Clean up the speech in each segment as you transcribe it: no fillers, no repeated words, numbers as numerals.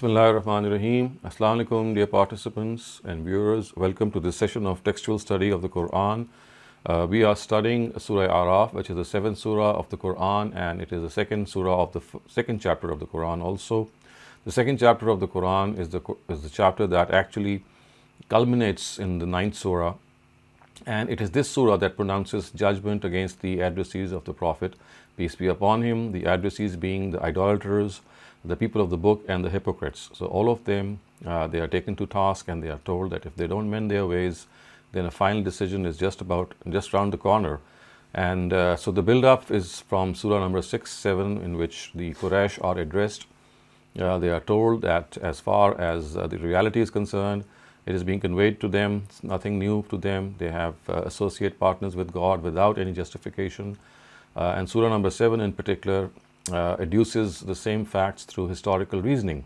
Bismillahirrahmanirrahim. Assalamu alaikum, dear participants and viewers. Welcome to this session of textual study of the Quran. We are studying Surah Araf, which is the seventh surah of the Quran, and it is the second surah of the second chapter of the Quran also. The second chapter of the Quran is the chapter that actually culminates in the ninth surah, and it is this surah that pronounces judgment against the adversaries of the Prophet, peace be upon him, the adversaries being the idolaters, the people of the book, and the hypocrites. So all of them, they are taken to task, and they are told that if they don't mend their ways, then a final decision is just around the corner. And so the build-up is from surah number 6, 7, in which the Quraysh are addressed. They are told that as far as the reality is concerned, it is being conveyed to them. It's nothing new to them. They have associate partners with God without any justification. And surah number 7 in particular adduces the same facts through historical reasoning.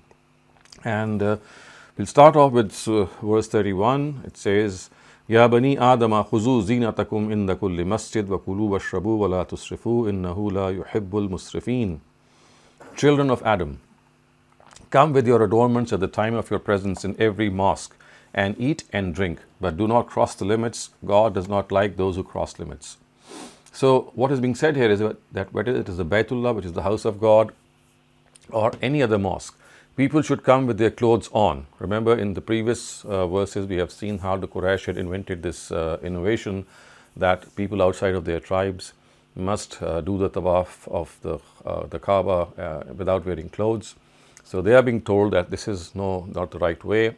And we'll start off with verse 31. It says, Ya bani Adama khuzu zinatakum inda kulli masjid wa kulu washrabu wa la tusrifu innahu la yuhibbul musrifin. Children of Adam, come with your adornments at the time of your presence in every mosque, and eat and drink, but do not cross the limits. God does not like those who cross limits. So what is being said here is that whether it is the Baytullah, which is the house of God, or any other mosque, people should come with their clothes on. Remember, in the previous verses, we have seen how the Quraysh had invented this innovation that people outside of their tribes must do the tawaf of the Kaaba without wearing clothes. So they are being told that this is not the right way.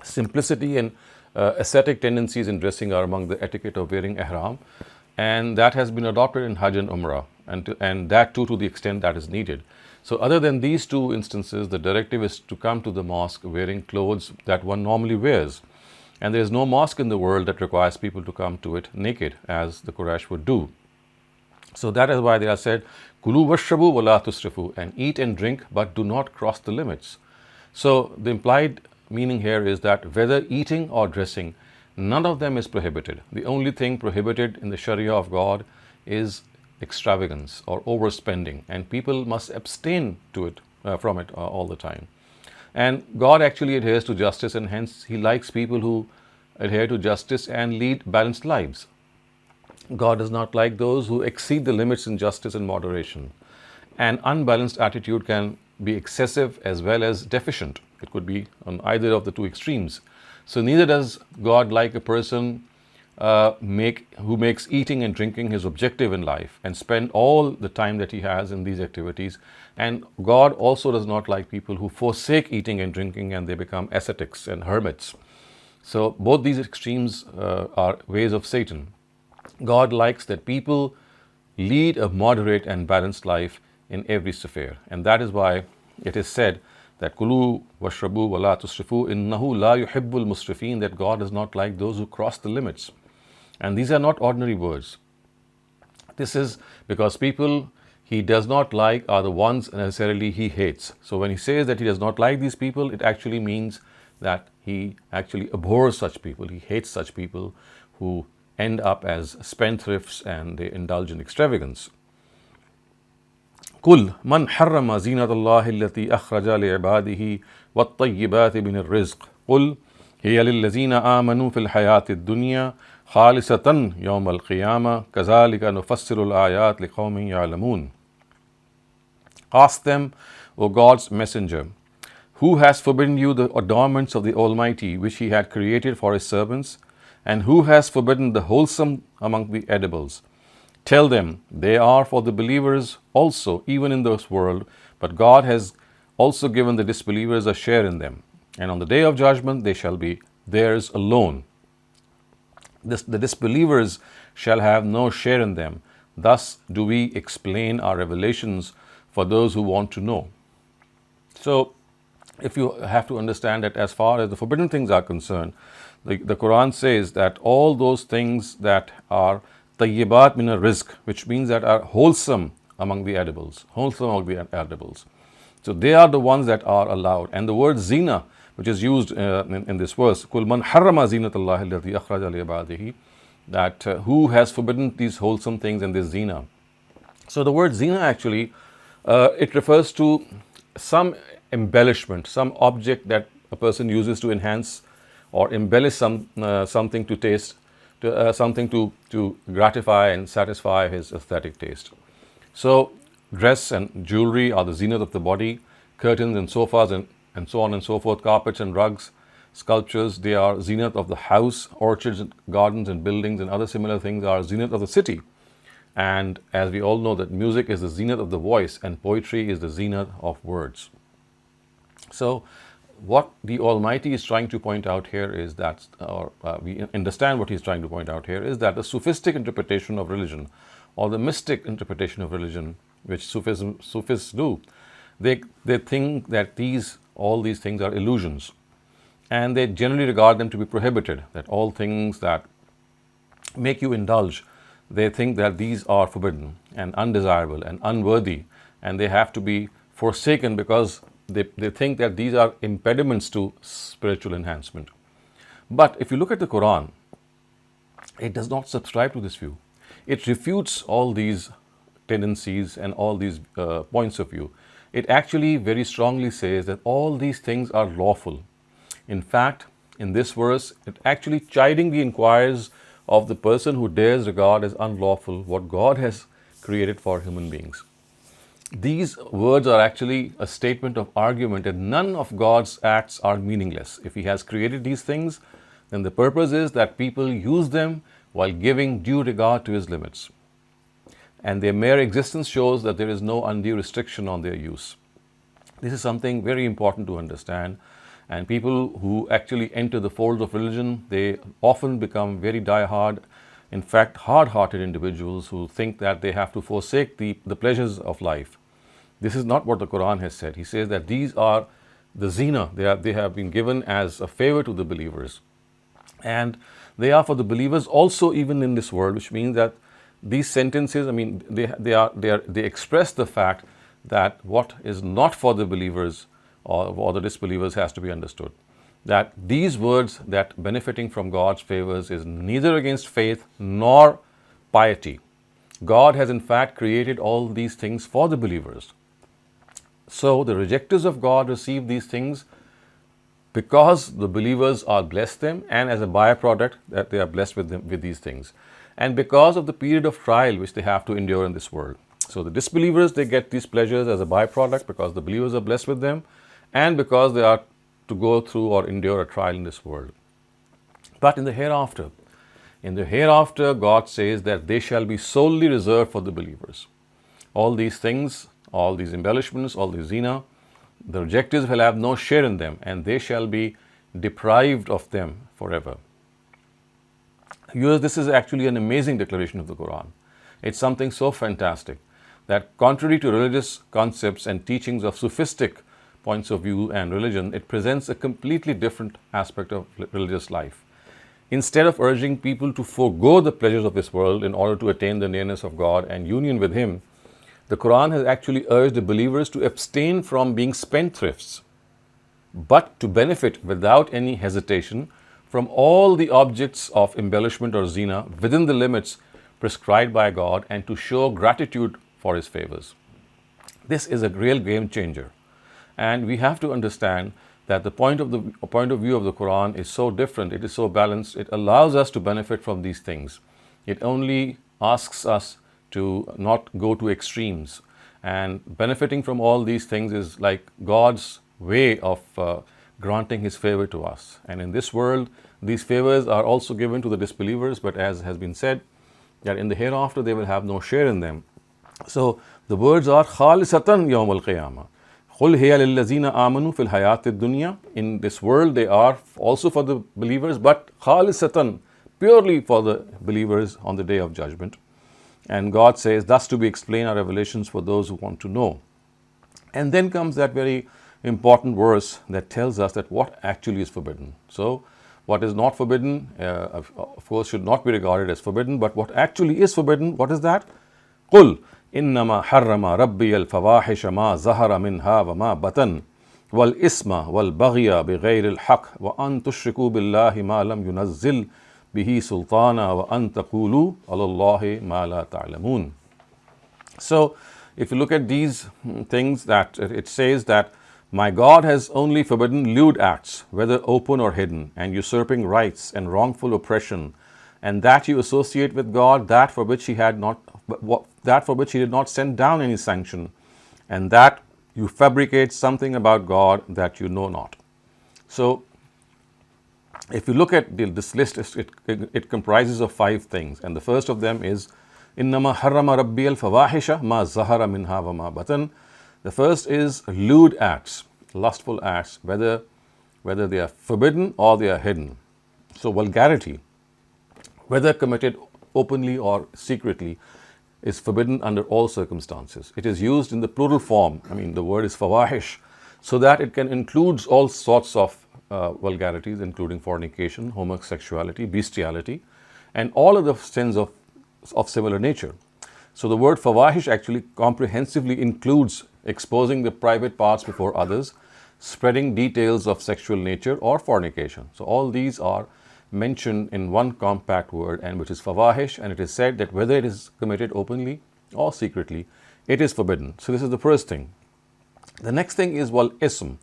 Simplicity and ascetic tendencies in dressing are among the etiquette of wearing ihram, and that has been adopted in Hajj and Umrah, and that too to the extent that is needed. So other than these two instances, the directive is to come to the mosque wearing clothes that one normally wears. And there is no mosque in the world that requires people to come to it naked, as the Quraysh would do. So that is why they are said, Kulu washrabu wa la tusrifu, and eat and drink, but do not cross the limits. So the implied meaning here is that whether eating or dressing, none of them is prohibited. The only thing prohibited in the Sharia of God is extravagance or overspending, and people must abstain from it all the time. And God actually adheres to justice, and hence He likes people who adhere to justice and lead balanced lives. God does not like those who exceed the limits in justice and moderation. An unbalanced attitude can be excessive as well as deficient. It could be on either of the two extremes. So neither does God like a person who makes eating and drinking his objective in life and spend all the time that he has in these activities. And God also does not like people who forsake eating and drinking and they become ascetics and hermits. So both these extremes are ways of Satan. God likes that people lead a moderate and balanced life in every sphere. And that is why it is said that Kulu washrabu wa la tusrifu innahu la yuhibbul musrifin, that God does not like those who cross the limits. And these are not ordinary words. This is because people He does not like are the ones necessarily He hates. So when He says that He does not like these people, it actually means that He actually abhors such people. He hates such people who end up as spendthrifts and they indulge in extravagance. قل من حرم زينة الله التي أخرج لعباده والطيبات من الرزق قل هي للذين آمنوا في الحياة الدنيا خالصة يوم القيامة كذلك نفسر الآيات لقوم يعلمون. Ask them, O God's messenger, who has forbidden you the adornments of the Almighty which He had created for His servants, and who has forbidden the wholesome among the edibles? Tell them, they are for the believers also, even in this world, but God has also given the disbelievers a share in them, and on the day of judgment they shall be theirs alone. The disbelievers shall have no share in them. Thus do we explain our revelations for those who want to know. So, if you have to understand that as far as the forbidden things are concerned, the Quran says that all those things that are tayyibat min rizq, which means that are wholesome among the edibles, So they are the ones that are allowed. And the word zina, which is used in this verse, Kul man harrama zinatallahi allati akhraja li ibadihi, that who has forbidden these wholesome things and this zina. So the word zina actually, it refers to some embellishment, some object that a person uses to enhance or embellish something to taste, something to gratify and satisfy his aesthetic taste. So dress and jewelry are the zenith of the body, curtains and sofas and so on and so forth, carpets and rugs, sculptures, they are zenith of the house, orchards and gardens and buildings and other similar things are zenith of the city. And as we all know that music is the zenith of the voice and poetry is the zenith of words. So what the Almighty is trying to point out here is that, we understand what he's trying to point out here, is that the sophistic interpretation of religion or the mystic interpretation of religion, which Sufis do, they think that all these things are illusions, and they generally regard them to be prohibited, that all things that make you indulge, they think that these are forbidden and undesirable and unworthy, and they have to be forsaken because they think that these are impediments to spiritual enhancement. But if you look at the Quran, it does not subscribe to this view. It refutes all these tendencies and all these points of view. It actually very strongly says that all these things are lawful. In fact, in this verse, it actually chiding the inquirers of the person who dares regard as unlawful what God has created for human beings. These words are actually a statement of argument that none of God's acts are meaningless. If He has created these things, then the purpose is that people use them while giving due regard to His limits. And their mere existence shows that there is no undue restriction on their use. This is something very important to understand. And people who actually enter the fold of religion, they often become very die-hard, in fact, hard-hearted individuals who think that they have to forsake the pleasures of life. This is not what the Quran has said. He says that these are the zina. They have been given as a favor to the believers. And they are for the believers also even in this world, which means that these sentences, they express the fact that what is not for the believers or the disbelievers has to be understood. That these words, that benefiting from God's favors is neither against faith nor piety. God has in fact created all these things for the believers. So the rejectors of God receive these things because the believers are blessed them, and as a byproduct that they are blessed with these things, and because of the period of trial which they have to endure in this world. So the disbelievers, they get these pleasures as a byproduct because the believers are blessed with them, and because they are to go through or endure a trial in this world. But in the hereafter, God says that they shall be solely reserved for the believers. All these things, all these embellishments, all these zina, the rejectors will have no share in them, and they shall be deprived of them forever. This is actually an amazing declaration of the Quran. It's something so fantastic that contrary to religious concepts and teachings of sophistic points of view and religion, it presents a completely different aspect of religious life. Instead of urging people to forego the pleasures of this world in order to attain the nearness of God and union with Him, the Quran has actually urged the believers to abstain from being spendthrifts, but to benefit without any hesitation from all the objects of embellishment or zina within the limits prescribed by God, and to show gratitude for His favors. This is a real game changer. And we have to understand that the point of view of the Quran is so different, it is so balanced, it allows us to benefit from these things. It only asks us to not go to extremes. And benefiting from all these things is like God's way of granting His favor to us. And in this world, these favors are also given to the disbelievers, but as has been said, that in the hereafter they will have no share in them. So the words are khalisatan yawm al-qiyamah. Qul hiya lillazina amanu fil hayatid dunya. In this world they are also for the believers, but khalisatan, purely for the believers on the day of judgment. And God says, thus to be explained are revelations for those who want to know. And then comes that very important verse that tells us that what actually is forbidden. So what is not forbidden, of course, should not be regarded as forbidden, but what actually is forbidden, what is that? Qul innama harrama rabbi al-fawahisha ma zahara minha wa ma batan wal isma wal baghya bighayri al-haq wa an tushriku billahi ma lam yunazzil bihi sultana wa an taqulu ala Allahi ma la ta'lamun. So if you look at these things, that it says that My God has only forbidden lewd acts, whether open or hidden, and usurping rights and wrongful oppression, and that you associate with God that for which He did not send down any sanction, and that you fabricate something about God that you know not. So, if you look at this list, it comprises of 5 things, and the first of them is Innama harrama rabbi al-fawahisha ma zahara minha wa ma batan. The first is lewd acts, lustful acts, whether they are forbidden or they are hidden. So vulgarity, whether committed openly or secretly, is forbidden under all circumstances. It is used in the plural form. I mean, the word is fawahish, so that it can include all sorts of vulgarities, including fornication, homosexuality, bestiality, and all of the sins of similar nature. So the word fawahish actually comprehensively includes exposing the private parts before others, spreading details of sexual nature, or fornication. So all these are mentioned in one compact word, and which is fawahish, and it is said that whether it is committed openly or secretly, it is forbidden. So this is the first thing. The next thing is wal ism.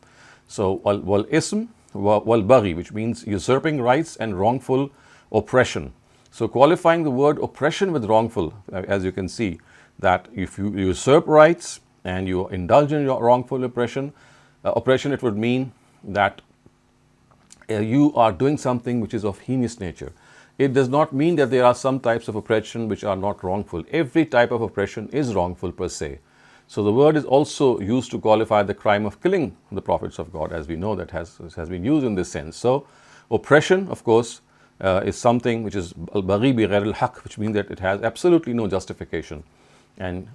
So wal ism, wal baghi, which means usurping rights and wrongful oppression. So qualifying the word oppression with wrongful, as you can see, that if you usurp rights and you indulge in your wrongful oppression, it would mean that you are doing something which is of heinous nature. It does not mean that there are some types of oppression which are not wrongful. Every type of oppression is wrongful per se. So the word is also used to qualify the crime of killing the prophets of God, as we know that has been used in this sense. So oppression, of course, is something which is al-baghi bi ghair al-haq, which means that it has absolutely no justification. And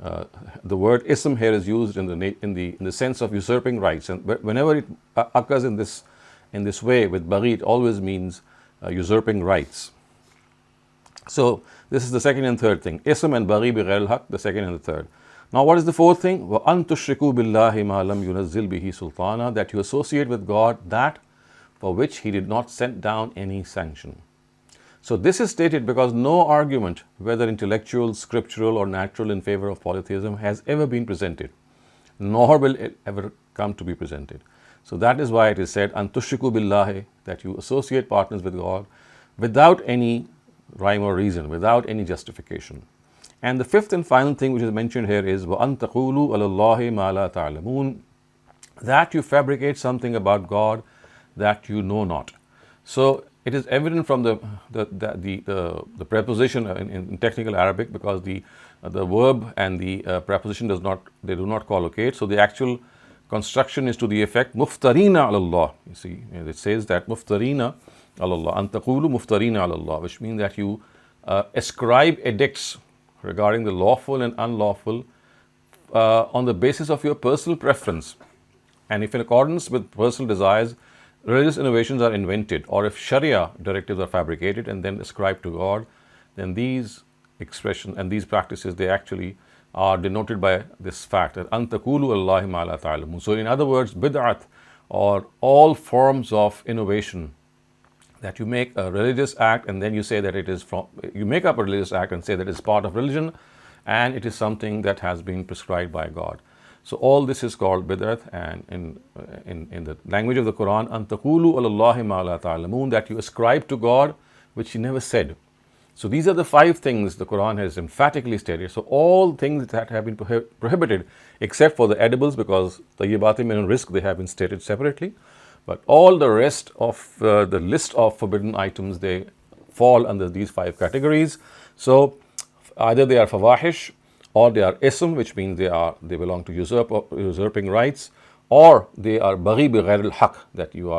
the word ism here is used in the sense of usurping rights. And whenever it occurs in this way with baghi, it always means usurping rights. So this is the second and third thing. Ism and baghi bi ghair al-haq, the second and the third. Now what is the fourth thing? وَأَن تُشْرِكُوا بِاللَّهِ مَا لَمْ يُنَزِّلْ بِهِ سُلْطَانًا, that you associate with God that for which He did not send down any sanction. So this is stated because no argument, whether intellectual, scriptural, or natural, in favor of polytheism has ever been presented, nor will it ever come to be presented. So that is why it is said, "An tushriku billahi," that you associate partners with God without any rhyme or reason, without any justification. And the fifth and final thing which is mentioned here is وَأَن تَقُولُوا عَلَى اللَّهِ مَا لَا تَعْلَمُونَ, that you fabricate something about God that you know not. So it is evident from the preposition in technical Arabic, because the verb and the preposition do not collocate. So the actual construction is to the effect muftarina ala Allah. You see, it says that muftarina ala Allah, an taqulu muftarina ala Allah, which means that you ascribe edicts regarding the lawful and unlawful on the basis of your personal preference. And if in accordance with personal desires, religious innovations are invented, or if Sharia directives are fabricated and then ascribed to God, then these expressions and these practices, they actually are denoted by this fact that an taqulu Allahi ma la ta'lamun. So in other words, bid'at, or all forms of innovation, that you make a religious act and then you say that it is you make up a religious act and say that it's part of religion and it is something that has been prescribed by God. So all this is called bid'at, and in the language of the Quran, an taqulu ala Allahi ma la ta'lamun, that you ascribe to God which He never said. So these are the 5 things the Quran has emphatically stated. So all things that have been prohibited, except for the edibles, because tayyibatim min risk, they have been stated separately. But all the rest of the list of forbidden items, they fall under these 5 categories. So either they are fawahish, or they are ism, which means they belong to usurping rights, or they are baghi bi ghair al-haq, that you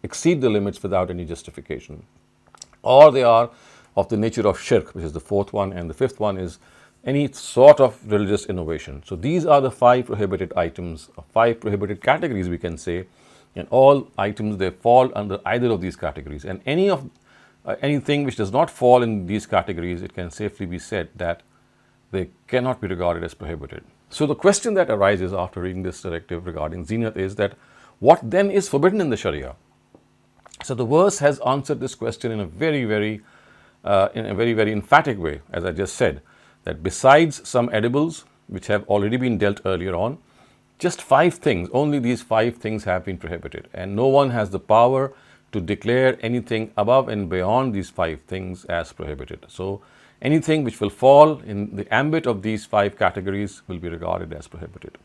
exceed the limits without any justification, or they are of the nature of shirk, which is the 4th one, and the 5th one is any sort of religious innovation. So these are the 5 prohibited items, 5 prohibited categories, we can say, and all items, they fall under either of these categories. And anything which does not fall in these categories, it can safely be said that they cannot be regarded as prohibited. So the question that arises after reading this directive regarding zinat is that what then is forbidden in the Sharia? So the verse has answered this question in a very, very emphatic way, as I just said, that besides some edibles which have already been dealt earlier on, Just 5 things, only these 5 things have been prohibited, and no one has the power to declare anything above and beyond these 5 things as prohibited. So anything which will fall in the ambit of these 5 categories will be regarded as prohibited.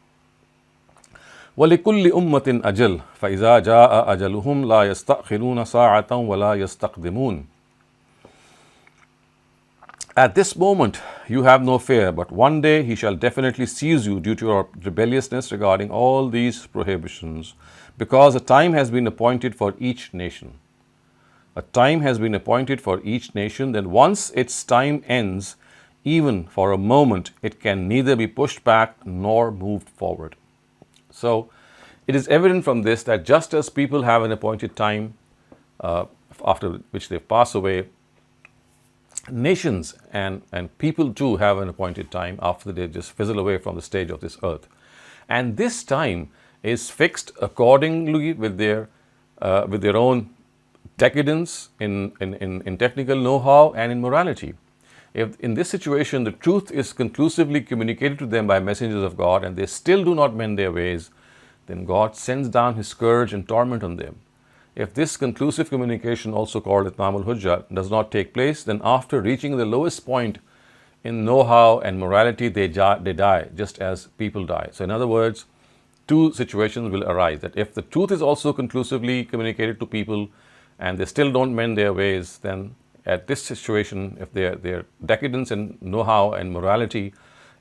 وَلِكُلِّ أُمَّةٍ أَجَلٌ فَإِذَا جَاءَ أَجَلُهُمْ لَا يَسْتَأْخِرُونَ سَاعَةً وَلَا يَسْتَقْدِمُونَ. At this moment you have no fear, but one day he shall definitely seize you due to your rebelliousness regarding all these prohibitions, because a time has been appointed for each nation. A time has been appointed for each nation, then once its time ends, even for a moment, it can neither be pushed back nor moved forward. So it is evident from this that just as people have an appointed time after which they pass away, nations and people too have an appointed time after they just fizzle away from the stage of this earth. And this time is fixed accordingly with their own decadence in technical know-how and in morality. If in this situation the truth is conclusively communicated to them by messengers of God and they still do not mend their ways, then God sends down His scourge and torment on them. If this conclusive communication, also called Itmam al-Hujjah, does not take place, then after reaching the lowest point in know-how and morality, they die just as people die. So in other words, 2 situations will arise, that if the truth is also conclusively communicated to people and they still don't mend their ways, then at this situation, if their decadence in know-how and morality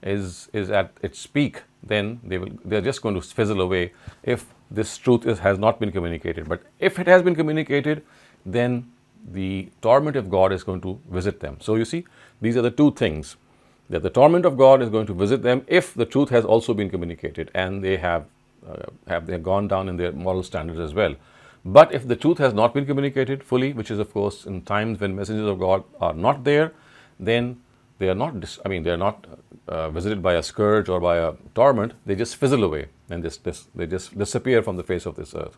is at its peak, then they're just going to fizzle away if this truth has not been communicated. But if it has been communicated, then the torment of God is going to visit them. So you see, these are the 2 things, that the torment of God is going to visit them if the truth has also been communicated and they have gone down in their moral standards as well. But if the truth has not been communicated fully, which is of course in times when messengers of God are not there, then they are not visited by a scourge or by a torment. They just fizzle away and they just disappear from the face of this earth.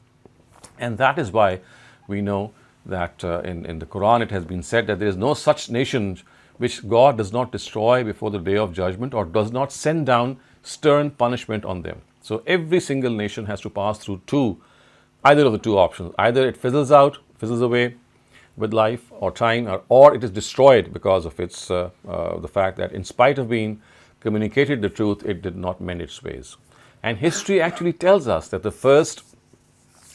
And that is why we know that in the Quran it has been said that there is no such nation which God does not destroy before the day of judgment or does not send down stern punishment on them. So every single nation has to pass through either of the 2 options. Either it fizzles away with life or time, or it is destroyed because of its the fact that in spite of being communicated the truth, it did not mend its ways. And history actually tells us that first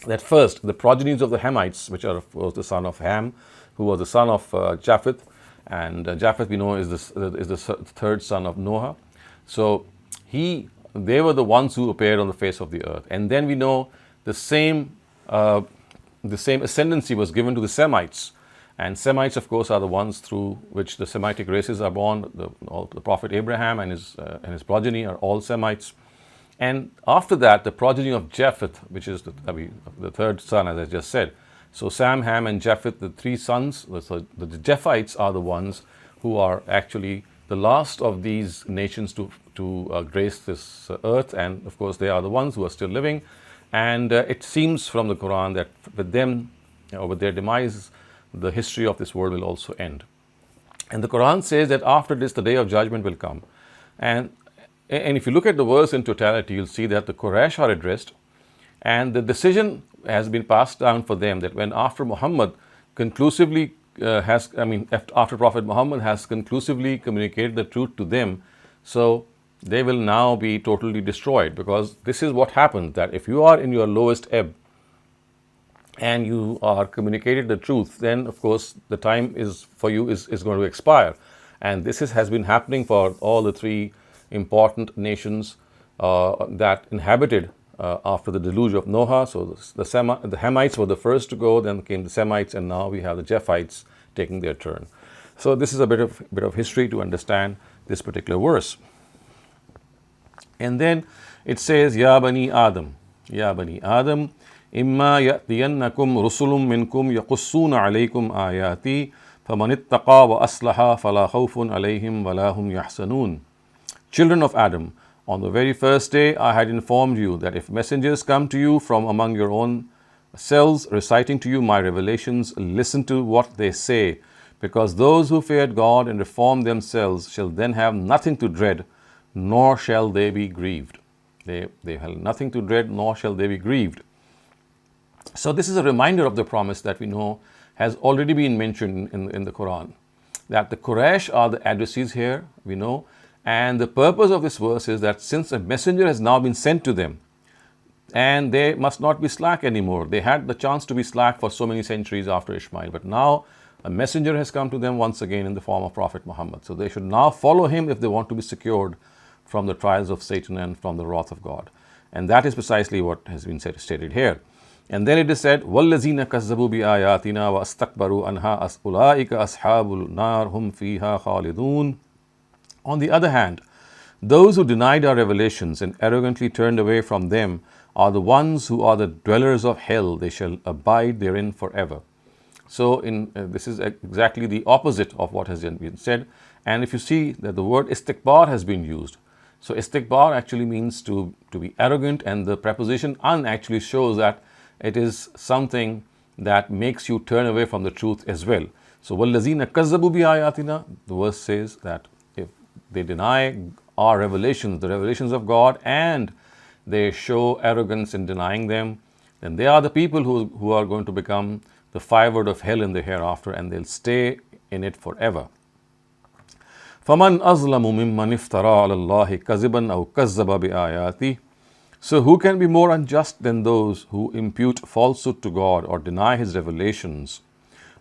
the progenies of the Hamites, which was the son of Ham, who was the son of Japheth, and Japheth we know is the 3rd son of Noah. So they were the ones who appeared on the face of the earth. And then we know the same ascendancy was given to the Semites. And Semites, of course, are the ones through which the Semitic races are born. The Prophet Abraham and his progeny are all Semites. And after that, the progeny of Japheth, which is the 3rd son, as I just said. So Sam, Ham, and Japheth, the 3 sons, so the Japhites are the ones who are actually the last of these nations to grace this earth. And of course, they are the ones who are still living. And it seems from the Quran that with them, with their demise, the history of this world will also end. And the Quran says that after this, the day of judgment will come. And if you look at the verse in totality, you'll see that the Quraysh are addressed, and the decision has been passed down for them that when after Muhammad conclusively after Prophet Muhammad has conclusively communicated the truth to them, so they will now be totally destroyed, because this is what happens, that if you are in your lowest ebb and you are communicated the truth, then of course the time for you is going to expire. And this has been happening for all the 3 important nations that inhabited after the deluge of Noah. So the Hamites were the first to go, then came the Semites, and now we have the Japhites taking their turn. So this is a bit of history to understand this particular verse. And then it says, Ya Bani Adam, imma ya'tiyannakum rusulun minkum yaqussuna alaykum ayati faman ittaqa wa aslaha fala khawfun alayhim wa la hum yahzanun. Children of Adam, on the very first day I had informed you that if messengers come to you from among your own selves, reciting to you my revelations, listen to what they say, because those who feared God and reformed themselves shall then have nothing to dread, nor shall they be grieved. They have nothing to dread, nor shall they be grieved. So this is a reminder of the promise that we know has already been mentioned in the Quran, that the Quraysh are the adversaries here, we know, and the purpose of this verse is that since a messenger has now been sent to them, and they must not be slack anymore. They had the chance to be slack for so many centuries after Ishmael, but now a messenger has come to them once again in the form of Prophet Muhammad. So they should now follow him if they want to be secured from the trials of Satan and from the wrath of God. And that is precisely what has been stated here. And then it is said, وَالَّذِينَ كَذَّبُوا بِآيَاتِنَا وَاسْتَكْبَرُوا عَنْهَا أُولَٰئِكَ أَصْحَابُ النَّارِ هُمْ فِيهَا خَالِدُونَ. On the other hand, those who denied our revelations and arrogantly turned away from them are the ones who are the dwellers of hell. They shall abide therein forever. So this is exactly the opposite of what has been said. And if you see that the word istikbar has been used. So istikbar actually means to be arrogant, and the preposition an actually shows that it is something that makes you turn away from the truth as well. So وَالَّذِينَ كَذَّبُوا بِآيَاتِنَا, the verse says that if they deny our revelations, the revelations of God, and they show arrogance in denying them, then they are the people who are going to become the fireword of hell in the hereafter, and they'll stay in it forever. فَمَنْ أَظْلَمُ مِمَّنِ افْتَرَى عَلَى اللَّهِ كَذِبًا أَوْ كَذَّبَ بِآيَاتِهِ. So who can be more unjust than those who impute falsehood to God or deny His revelations?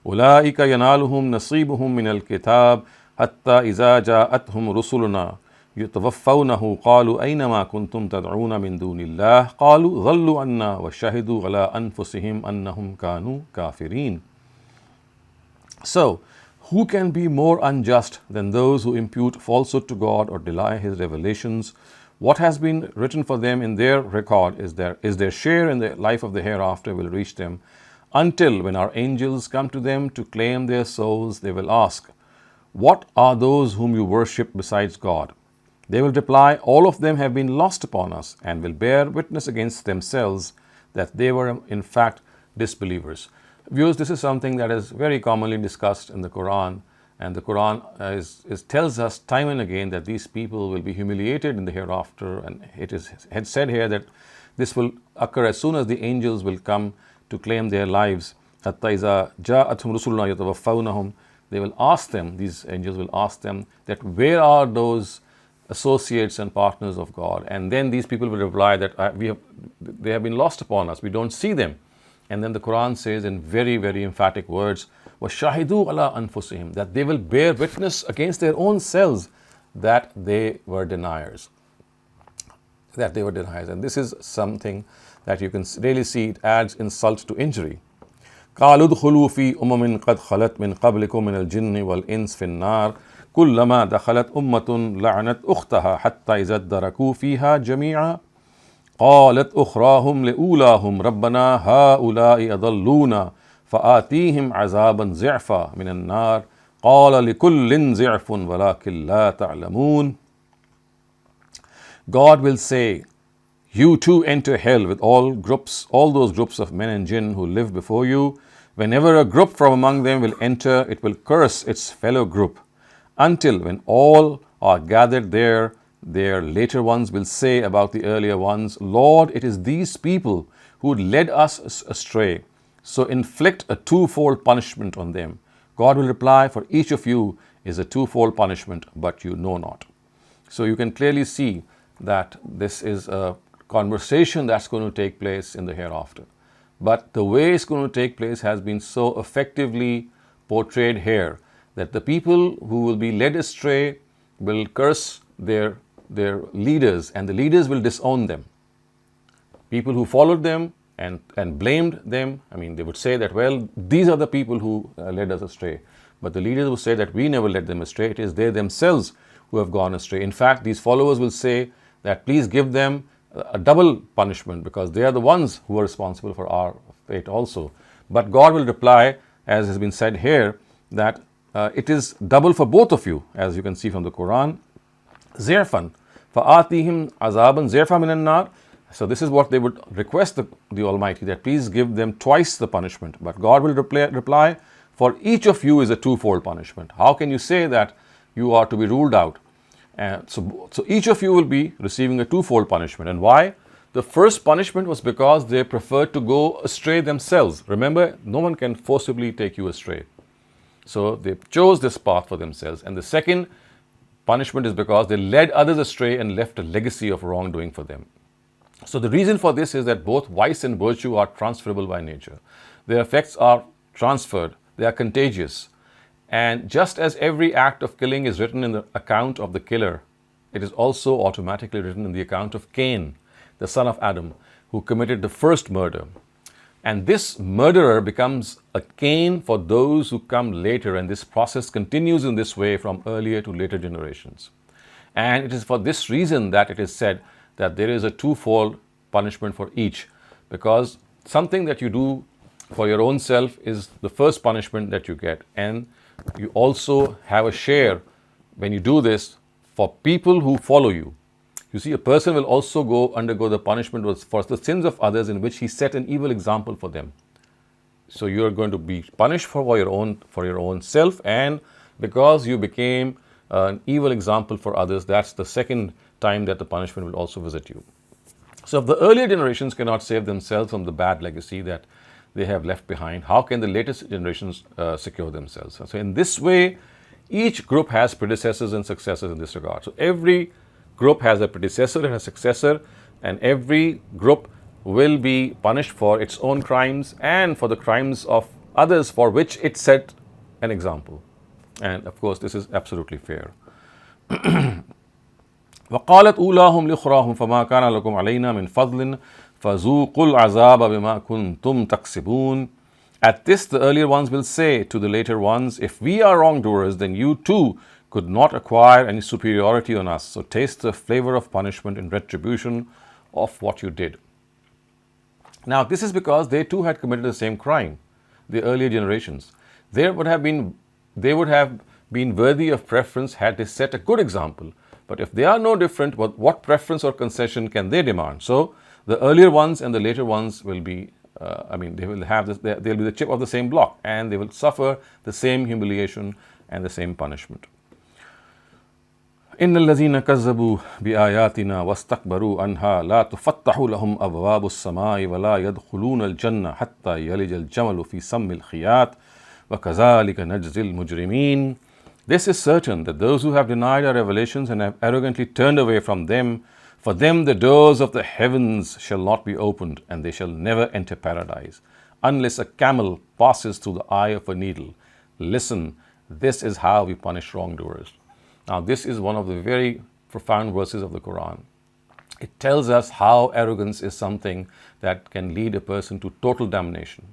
أُولَٰئِكَ يَنَالُهُمْ نَصِيبُهُمْ مِنَ الْكِتَابِ حَتَّى إِذَا جَاءَتْهُمْ رُسُلُنَا يتوفونه قالوا أينما كنتم تدعون من دون الله قالوا ضلوا عنا وشهدوا على أنفسهم أنهم كانوا كافرين. So, who can be more unjust than those who impute falsehood to God or deny His revelations? What has been written for them in their record is their share in the life of the hereafter will reach them, until when our angels come to them to claim their souls, they will ask, "What are those whom you worship besides God?" They will reply, "All of them have been lost upon us," and will bear witness against themselves that they were in fact disbelievers. Viewers, this is something that is very commonly discussed in the Quran, and the Quran tells us time and again that these people will be humiliated in the hereafter, and it is said here that this will occur as soon as the angels will come to claim their lives. حَتَّى إِذَا جَاءَتْهُمْ رُسُلُنَا يَتَوَفَّوْنَهُم. They will ask them, these angels will ask them, that where are those associates and partners of God? And then these people will reply that they have been lost upon us, we don't see them. And then the Quran says in very, very emphatic words, وَشَهِدُوا عَلَىٰ أَنفُسِهِمْ, that they will bear witness against their own selves that they were deniers. And this is something that you can really see, it adds insult to injury. قَالُوا ادْخُلُوا فِي أُمَمٍ قَدْ خَلَتْ مِنْ قَبْلِكُم مِنَ الْجِنِّ وَالْإِنسِ فِي النَّارِ كلما دخلت أمة لعنت أختها حتى إذا ادركوا فيها جميعا قالت أخراهم لأولاهم ربنا هؤلاء أضلونا فآتيهم عذابا ضعفا من النار قال لكل ضعف ولكن لا تعلمون. God will say, "You too enter hell with all those groups of men and jinn who lived before you. Whenever a group from among them will enter, it will curse its fellow group, until when all are gathered there, their later ones will say about the earlier ones, Lord, it is these people who led us astray, so inflict a twofold punishment on them." God will reply, "For each of you is a twofold punishment, but you know not." So you can clearly see that this is a conversation that's going to take place in the hereafter. But the way it's going to take place has been so effectively portrayed here, that the people who will be led astray will curse their leaders, and the leaders will disown them. People who followed them and blamed them, they would say that, well, these are the people who led us astray. But the leaders will say that we never led them astray. It is they themselves who have gone astray. In fact, these followers will say that please give them a double punishment, because they are the ones who are responsible for our fate also. But God will reply, as has been said here, that it is double for both of you, as you can see from the Quran. Zirfan, فَآتِهِمْ عَذَابًا زِرْفًا مِنَ النَّارِ. So this is what they would request the Almighty, that please give them twice the punishment. But God will reply, for each of you is a twofold punishment. How can you say that you are to be ruled out? And so each of you will be receiving a twofold punishment. And why? The first punishment was because they preferred to go astray themselves. Remember, no one can forcibly take you astray. So they chose this path for themselves. And the second punishment is because they led others astray and left a legacy of wrongdoing for them. So the reason for this is that both vice and virtue are transferable by nature. Their effects are transferred. They are contagious. And just as every act of killing is written in the account of the killer, it is also automatically written in the account of Cain, the son of Adam, who committed the first murder. And this murderer becomes a Cain for those who come later, and this process continues in this way from earlier to later generations. And it is for this reason that it is said that there is a twofold punishment for each, because something that you do for your own self is the first punishment that you get, and you also have a share when you do this for people who follow you. You see, a person will also undergo the punishment for the sins of others in which he set an evil example for them. So you are going to be punished for your own self, and because you became an evil example for others, that's the second time that the punishment will also visit you. So if the earlier generations cannot save themselves from the bad legacy that they have left behind, how can the latest generations secure themselves? So in this way, each group has predecessors and successors in this regard. So every group has a predecessor and a successor, and every group will be punished for its own crimes and for the crimes of others for which it set an example. And of course, this is absolutely fair. وقالت أولاهم لأخراهم فما كان لكم علينا من فضل فذوقوا العذاب بما كنتم تكسبون. At this, the earlier ones will say to the later ones, if we are wrongdoers, then you too could not acquire any superiority on us. So taste the flavor of punishment and retribution of what you did. Now, this is because they too had committed the same crime, the earlier generations. They would have been worthy of preference had they set a good example. But if they are no different, what preference or concession can they demand? So the earlier ones and the later ones will be, they will have this, they'll be the chip of the same block, and they will suffer the same humiliation and the same punishment. إن الذين كذبوا بآياتنا واستكبروا عنها لا تفتح لهم أبواب السماء ولا يدخلون الجنة حتى يلج الجمل في سم الخياط وكذلك نجزي المجرمين. This is certain that those who have denied our revelations and have arrogantly turned away from them, for them the doors of the heavens shall not be opened, and they shall never enter paradise, unless a camel passes through the eye of a needle. Listen, this is how we punish wrongdoers. Now, this is one of the very profound verses of the Quran. It tells us how arrogance is something that can lead a person to total damnation.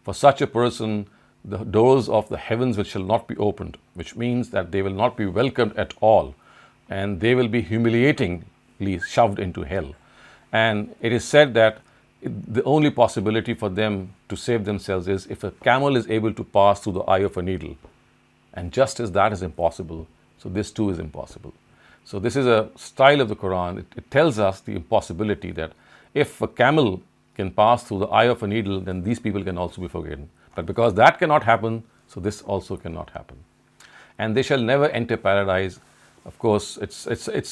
For such a person, the doors of the heavens shall not be opened, which means that they will not be welcomed at all, and they will be humiliatingly shoved into hell. And it is said that the only possibility for them to save themselves is if a camel is able to pass through the eye of a needle. And just as that is impossible, so this too is impossible. So this is a style of the Quran. It tells us the impossibility that if a camel can pass through the eye of a needle, then these people can also be forgiven. But because that cannot happen, so this also cannot happen. And they shall never enter paradise. Of course, it's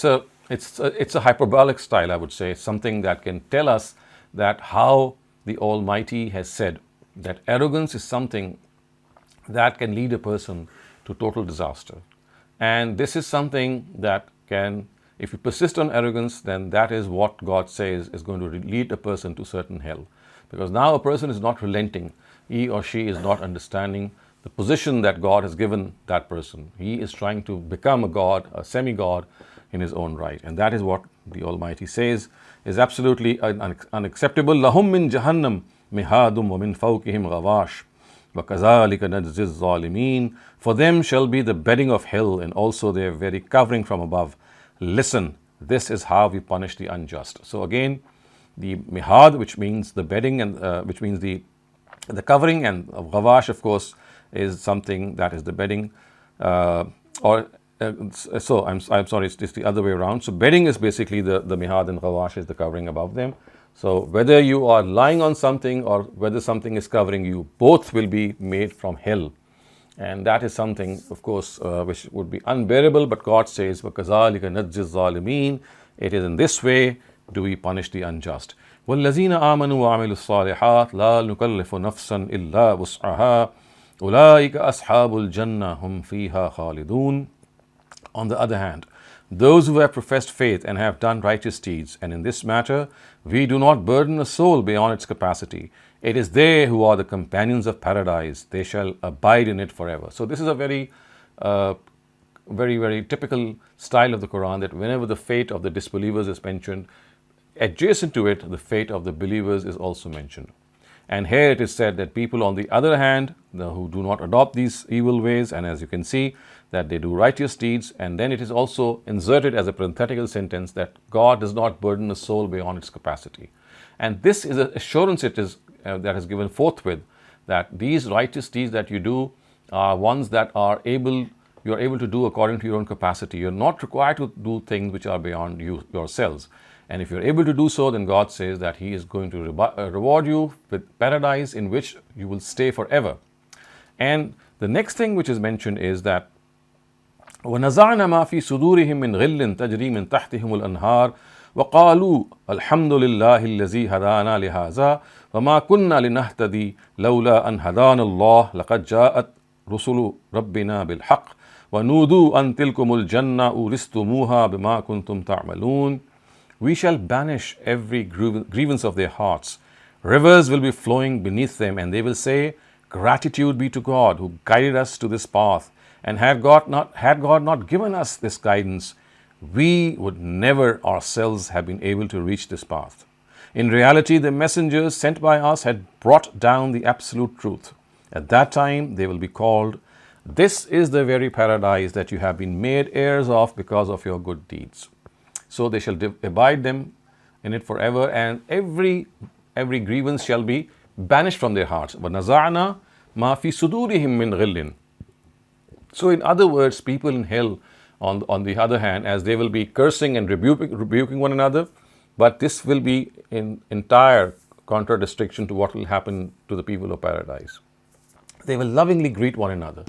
a hyperbolic style, I would say. It's something that can tell us that how the Almighty has said that arrogance is something that can lead a person to total disaster. And this is something that can, if you persist on arrogance, then that is what God says is going to lead a person to certain hell. Because now a person is not relenting. He or she is not understanding the position that God has given that person. He is trying to become a God, a semi-God in his own right. And that is what the Almighty says is absolutely unacceptable. لَهُمْ مِنْ جَهَنَّمْ مِهَادٌ وَمِنْ فَوْقِهِمْ غَوَاشٍ وَكَذَلِكَ نَجْزِي الظَّالِمِينَ. For them shall be the bedding of hell, and also their very covering from above. Listen, this is how we punish the unjust. So again, the mihad, which means the bedding, and which means the covering, and ghawash, of course, is something that is the bedding. I'm sorry, it's the other way around. So bedding is basically the mihad, and ghawash is the covering above them. So whether you are lying on something or whether something is covering you, both will be made from hell. And that is something, of course, which would be unbearable. But God says, وَكَذَلِكَ نَجْزِي الظَّالِمِينَ. It is in this way do we punish the unjust. وَالَّذِينَ آمَنُوا وَعَمِلُوا الصَّالِحَاتِ لَا نُكَلِّفُ نَفْسًا إِلَّا وُسْعَهَا أُولَٰئِكَ أَصْحَابُ الْجَنَّةِ هُمْ فِيهَا خَالِدُونَ. On the other hand, those who have professed faith and have done righteous deeds, and in this matter we do not burden a soul beyond its capacity, it is they who are the companions of paradise. They shall abide in it forever. So this is a very very typical style of the Quran, that whenever the fate of the disbelievers is mentioned, adjacent to it the fate of the believers is also mentioned. And here it is said that people on the other hand, who do not adopt these evil ways, and as you can see that they do righteous deeds, and then it is also inserted as a parenthetical sentence that God does not burden a soul beyond its capacity. And this is an assurance it is that is given forthwith, that these righteous deeds that you do are ones that you are able to do according to your own capacity. You are not required to do things which are beyond yourselves. And if you are able to do so, then God says that He is going to reward you with paradise in which you will stay forever. And the next thing which is mentioned is that وَنَزَعْنَا مَا فِي صُدُورِهِم مِّن غِلٍّ تَجْرِي مِن تَحْتِهِمُ الْأَنْهَارُ وَقَالُوا الْحَمْدُ لِلَّهِ الَّذِي هَدَانَا لِهَٰذَا وَمَا كُنَّا لِنَهْتَدِيَ لَوْلَا أَنْ هَدَانَا اللَّهُ لَقَدْ جَاءَتْ رُسُلُ رَبِّنَا بِالْحَقِّ وَنُودُوا أَن تِلْكُمُ الْجَنَّةُ أُورِثْتُمُوهَا بِمَا كُنتُمْ تَعْمَلُونَ. We shall banish every grievance of their hearts. Rivers will be flowing beneath them, and they will say, gratitude be to God who guided us to this path. And had God not given us this guidance, we would never ourselves have been able to reach this path. In reality, the messengers sent by us had brought down the absolute truth. At that time, they will be called, this is the very paradise that you have been made heirs of because of your good deeds. So they shall abide them in it forever, and every grievance shall be banished from their hearts. وَنَزَعْنَا مَا فِي صُدُورِهِم مِّن غِلٍّ. So in other words, people in hell, on the other hand, as they will be cursing and rebuking one another, but this will be in entire contradistinction to what will happen to the people of paradise. They will lovingly greet one another.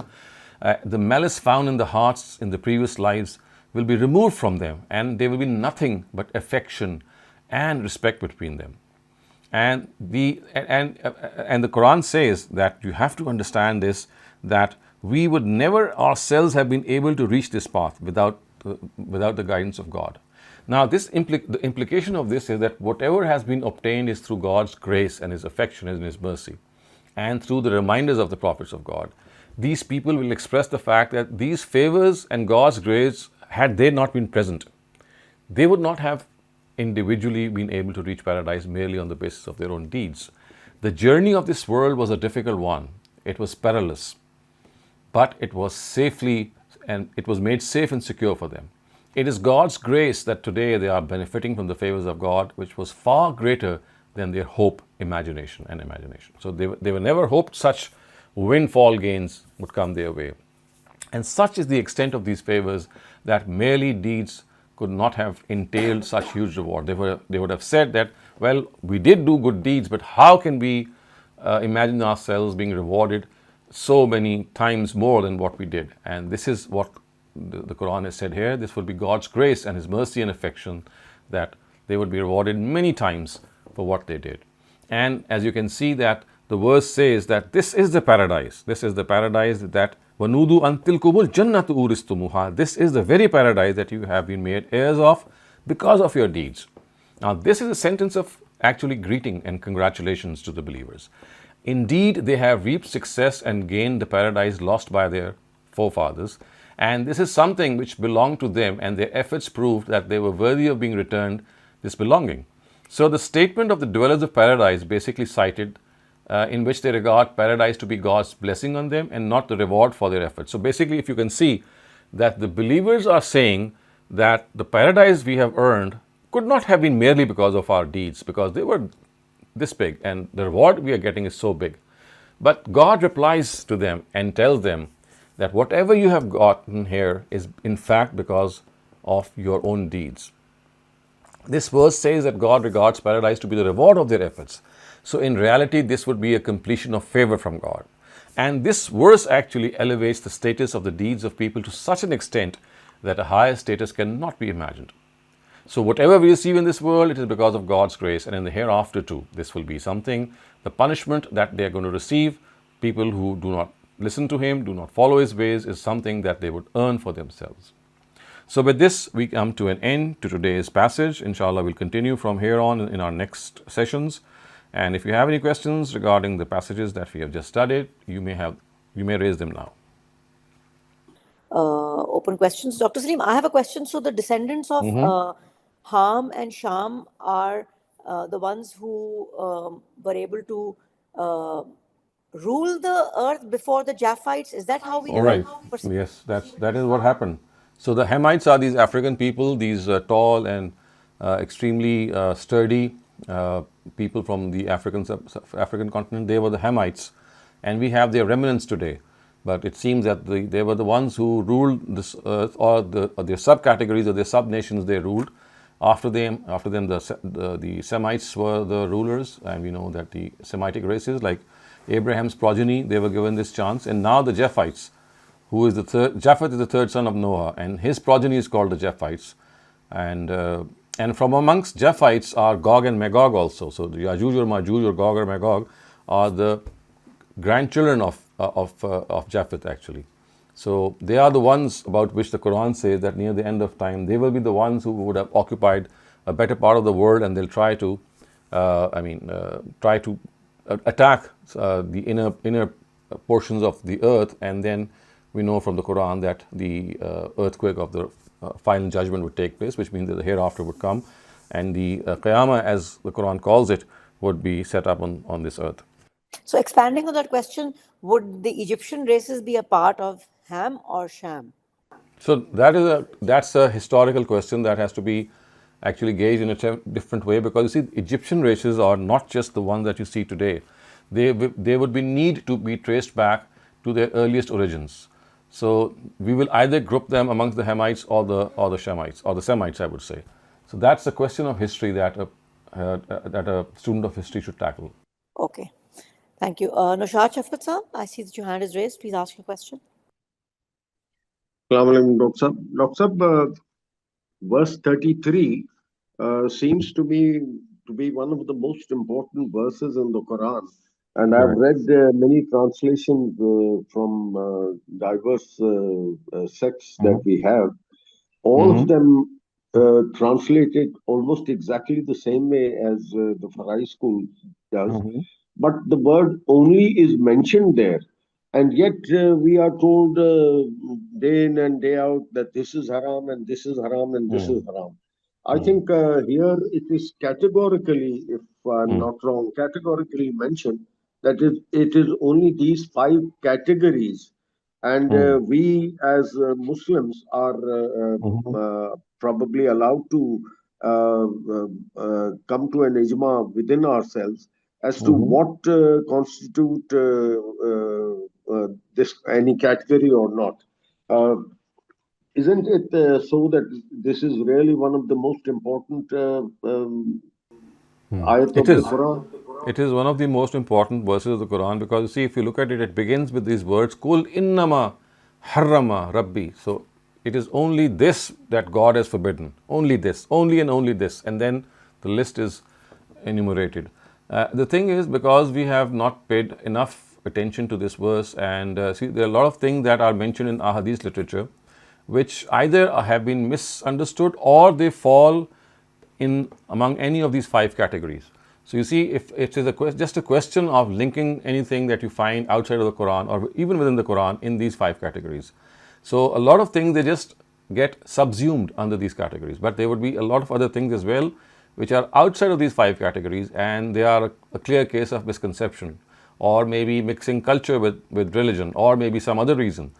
The malice found in the hearts in the previous lives will be removed from them, and there will be nothing but affection and respect between them. And the Quran says that you have to understand this, that we would never ourselves have been able to reach this path without the guidance of God. Now, the implication of this is that whatever has been obtained is through God's grace and His affection and His mercy, and through the reminders of the prophets of God. These people will express the fact that these favors and God's grace, had they not been present, they would not have individually been able to reach paradise merely on the basis of their own deeds. The journey of this world was a difficult one. It was perilous, but it was made safe and secure for them. It is God's grace that today they are benefiting from the favors of God, which was far greater than their hope, imagination. So they were never hoped such windfall gains would come their way. And such is the extent of these favors that merely deeds could not have entailed such huge reward. They would have said that, well, we did do good deeds, but how can we imagine ourselves being rewarded so many times more than what we did? And this is what the Quran has said here. This would be God's grace and His mercy and affection, that they would be rewarded many times for what they did. And as you can see, that the verse says that this is the paradise. This is the paradise that وَنُودُوا أَن تِلْكُمُ الْجَنَّةُ أُورِثْتُمُوهَا. This is the very paradise that you have been made heirs of because of your deeds. Now, this is a sentence of actually greeting and congratulations to the believers. Indeed, they have reaped success and gained the paradise lost by their forefathers, and this is something which belonged to them, and their efforts proved that they were worthy of being returned this belonging. So the statement of the dwellers of paradise basically cited in which they regard paradise to be God's blessing on them and not the reward for their efforts. So basically, if you can see that the believers are saying that the paradise we have earned could not have been merely because of our deeds, because they were this big and the reward we are getting is so big. But God replies to them and tells them that whatever you have gotten here is in fact because of your own deeds. This verse says that God regards paradise to be the reward of their efforts. So in reality, this would be a completion of favor from God. And this verse actually elevates the status of the deeds of people to such an extent that a higher status cannot be imagined. So whatever we receive in this world, it is because of God's grace, and in the hereafter too, this will be something, the punishment that they are going to receive, people who do not listen to Him, do not follow His ways, is something that they would earn for themselves. So with this, we come to an end to today's passage. Inshallah, we'll continue from here on in our next sessions. And if you have any questions regarding the passages that we have just studied, you may raise them now. Open questions. Dr. Saleem, I have a question. So the descendants of Ham and Sham are the ones who were able to rule the earth before the Japhites. Is that how we All right. Yes, that is what happened. So the Hamites are these African people, these tall and extremely sturdy people from the African continent. They were the Hamites, and we have their remnants today. But it seems that they were the ones who ruled this earth, or their subcategories or their sub-nations they ruled. After them, the Semites were the rulers, and we know that the Semitic races, like Abraham's progeny, they were given this chance. And now the Japhites, who is the third, Japheth is the third son of Noah, and his progeny is called the Japhites. And from amongst Japhites are Gog and Magog also. So the Yajuj or Majuj or Gog or Magog are the grandchildren of Japheth actually. So they are the ones about which the Quran says that near the end of time, they will be the ones who would have occupied a better part of the world, and they'll try to attack the inner portions of the earth. And then we know from the Quran that the earthquake of the final judgment would take place, which means that the hereafter would come, and the Qiyamah, as the Quran calls it, would be set up on this earth. So expanding on that question, would the Egyptian races be a part of Ham or Sham? So that's a historical question that has to be actually gauged in a different way, because you see, Egyptian races are not just the ones that you see today. They would need to be traced back to their earliest origins. So we will either group them amongst the Hamites or the Shemites, or the Semites, I would say. So that's a question of history that a student of history should tackle. Okay, thank you. Noshad Shafqat sir, I see that your hand is raised. Please ask your question. Assalamu alaikum, Dr. Sab, verse 33 seems to be one of the most important verses in the Quran. And I've read many translations from diverse sects that we have. All of them translated almost exactly the same way as the Farai school does. But the word only is mentioned there. And yet we are told day in and day out that this is haram and this is haram and this is haram. I think here it is categorically, if I'm not wrong, categorically mentioned that it is only these 5 categories. And we as Muslims are probably allowed to come to an ijma within ourselves as to what constitute this any category or not. Isn't it so that this is really one of the most important ayat of the Quran? It is one of the most important verses of the Quran, because you see, if you look at it, it begins with these words, Kul innama harrama rabbi. So it is only this that God has forbidden. Only this, only and only this. And then the list is enumerated. The thing is, because we have not paid enough attention to this verse, and see, there are a lot of things that are mentioned in ahadith literature which either have been misunderstood or they fall in among any of these 5 categories. So you see, if it is just a question of linking anything that you find outside of the Quran or even within the Quran in these 5 categories. So a lot of things, they just get subsumed under these categories, but there would be a lot of other things as well which are outside of these 5 categories, and they are a clear case of misconception, or maybe mixing culture with religion, or maybe some other reason.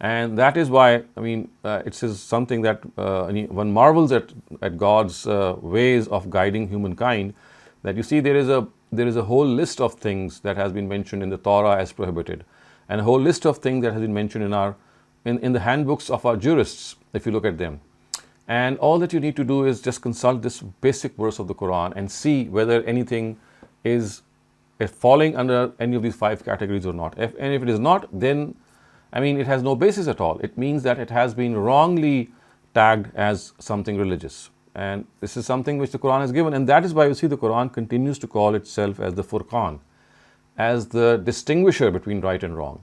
And that is why, I mean, it is something that one marvels at God's ways of guiding humankind, that you see there is a whole list of things that has been mentioned in the Torah as prohibited, and a whole list of things that has been mentioned in the handbooks of our jurists, if you look at them. And all that you need to do is just consult this basic verse of the Quran and see whether anything is falling under any of these 5 categories or not. And if it is not, then it has no basis at all. It means that it has been wrongly tagged as something religious. And this is something which the Quran has given. And that is why you see the Quran continues to call itself as the Furqan, as the distinguisher between right and wrong,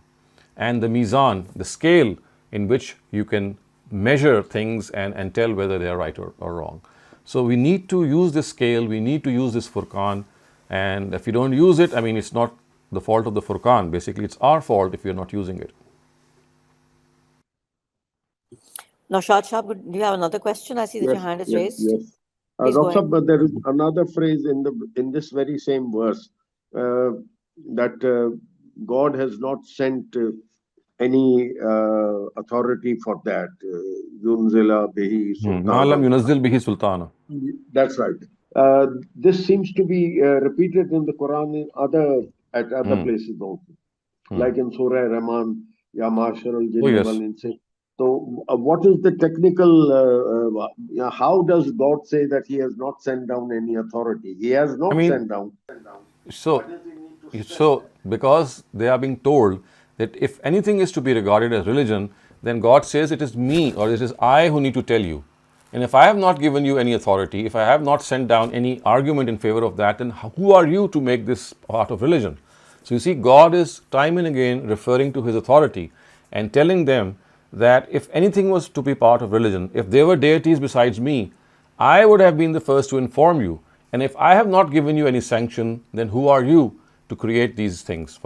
and the Meezan, the scale in which you can measure things and tell whether they are right or wrong. So we need to use this scale, we need to use this Furqan, and if you don't use it, it's not the fault of the Furqan. Basically, it's our fault if you're not using it. Now, Shad Shah, do you have another question? I see that your hand is raised. Yes. Please go ahead. But there is another phrase in this very same verse that God has not sent any authority for that. Yunzila bihi Ma'alam sultana. yunazzil bihi sultana. That's right. This seems to be repeated in the Quran at other places also, like in Surah Rahman, Ya Mashar al-Jinni yes. wal-Insi. So, what is the technical? How does God say that He has not sent down any authority? He has not sent down. So, because they are being told that if anything is to be regarded as religion, then God says it is me or it is I who need to tell you. And if I have not given you any authority, if I have not sent down any argument in favor of that, then who are you to make this part of religion? So you see, God is time and again referring to His authority and telling them that if anything was to be part of religion, if there were deities besides me, I would have been the first to inform you. And if I have not given you any sanction, then who are you to create these things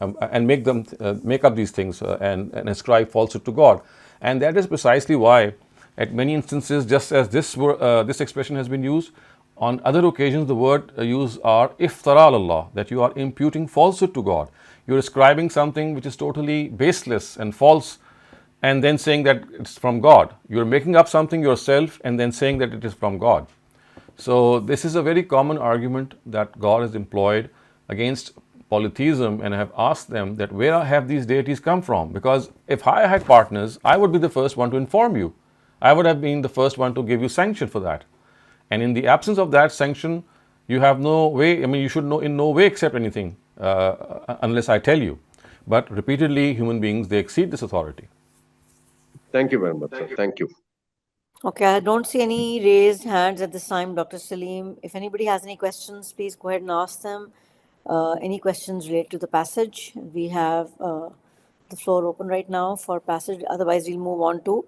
and make up these things and ascribe falsehood to God? And that is precisely why, at many instances, just as this expression has been used, on other occasions the word used are iftara Allah, that you are imputing falsehood to God. You're ascribing something which is totally baseless and false, and then saying that it's from God. You're making up something yourself and then saying that it is from God. So this is a very common argument that God has employed against polytheism, and I have asked them that where have these deities come from? Because if I had partners, I would be the first one to inform you. I would have been the first one to give you sanction for that. And in the absence of that sanction, you have no way, you should in no way accept anything unless I tell you. But repeatedly, human beings, they exceed this authority. Thank you very much, sir. Thank you. Okay, I don't see any raised hands at this time, Dr. Saleem. If anybody has any questions, please go ahead and ask them. Any questions related to the passage? We have the floor open right now for passage. Otherwise, we'll move on to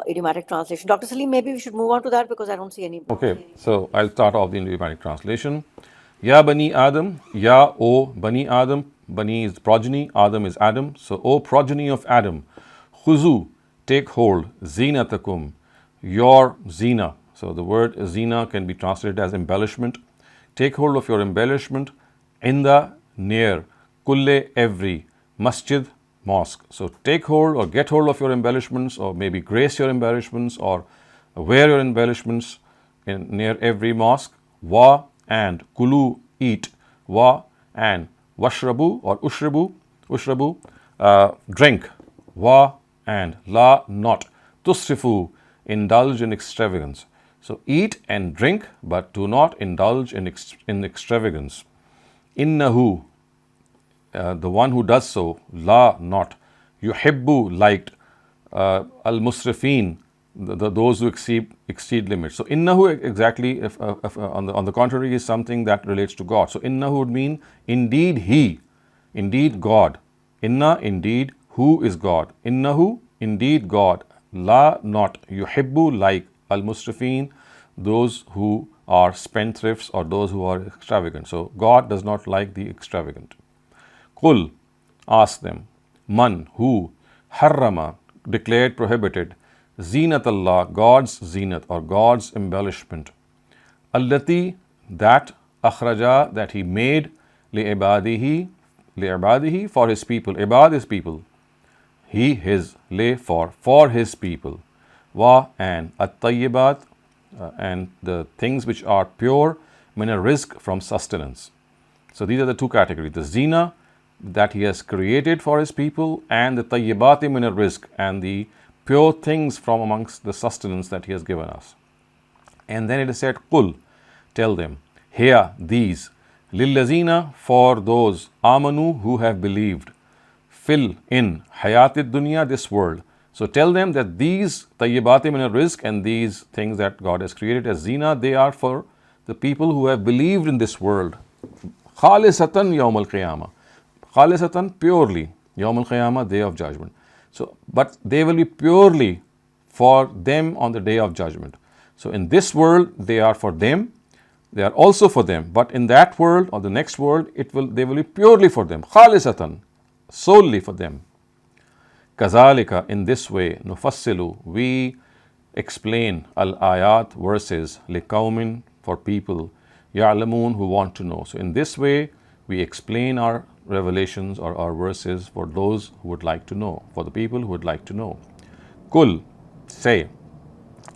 idiomatic translation. Dr. Saleem, maybe we should move on to that because I don't see any. Okay, so I'll start off the idiomatic translation. Ya Bani Adam, Ya O Bani Adam. Bani is progeny, Adam is Adam. So, O progeny of Adam, Khuzu, take hold, Zinatakum, your zina. So the word zina can be translated as embellishment. Take hold of your embellishment in the near, kulle, every, masjid, mosque. So take hold or get hold of your embellishments, or maybe grace your embellishments, or wear your embellishments in near every mosque. Wa and kulu, eat. Wa and washrabu or ushrabu, drink. Wa and la, not. Tusrifu, indulge in extravagance. So eat and drink, but do not indulge in extravagance. Innahu, the one who does so, la, not. Yuhibbu, liked. Al-musrifin, those who exceed limits. So innahu exactly, if on the contrary, is something that relates to God. So innahu would mean indeed he, indeed God. Inna, indeed, who is God. Innahu, indeed God. La, not. Yuhibbu, like. Al-musrifin, those who are spendthrifts or those who are extravagant. So God does not like the extravagant. Qul, ask them. Man, who. Harrama, declared prohibited. Zinat Allah, God's zinat or God's embellishment. Allati, that. Akhraja, that he made. Li'ibadihi, for his people. Ibad is people. He, his, lay, for his people. Wa, and at-tayyibat, and the things which are pure, min rizq, from sustenance. So these are the two categories: the zina that he has created for his people, and the tayyibati min rizq, and the pure things from amongst the sustenance that he has given us. And then it is said, qul, tell them, here, these, Lillazina, for those, amanu, who have believed, fil, in, hayatid dunya, this world. So tell them that these tayyibati min rizq and these things that God has created as zina, they are for the people who have believed in this world. Khalisatan yawm al-qiyamah. Khalisatan, purely, yawm al-qiyamah, day of judgment. So, but they will be purely for them on the day of judgment. So in this world, they are for them, they are also for them. But in that world or the next world, they will be purely for them. Khalisatan, solely for them. Kazalika, in this way, nufassilu, we explain al-ayat, verses, liqaumin, for people, ya'lamun, who want to know. So in this way, we explain our revelations or our verses for those who would like to know, for the people who would like to know. Kul, say,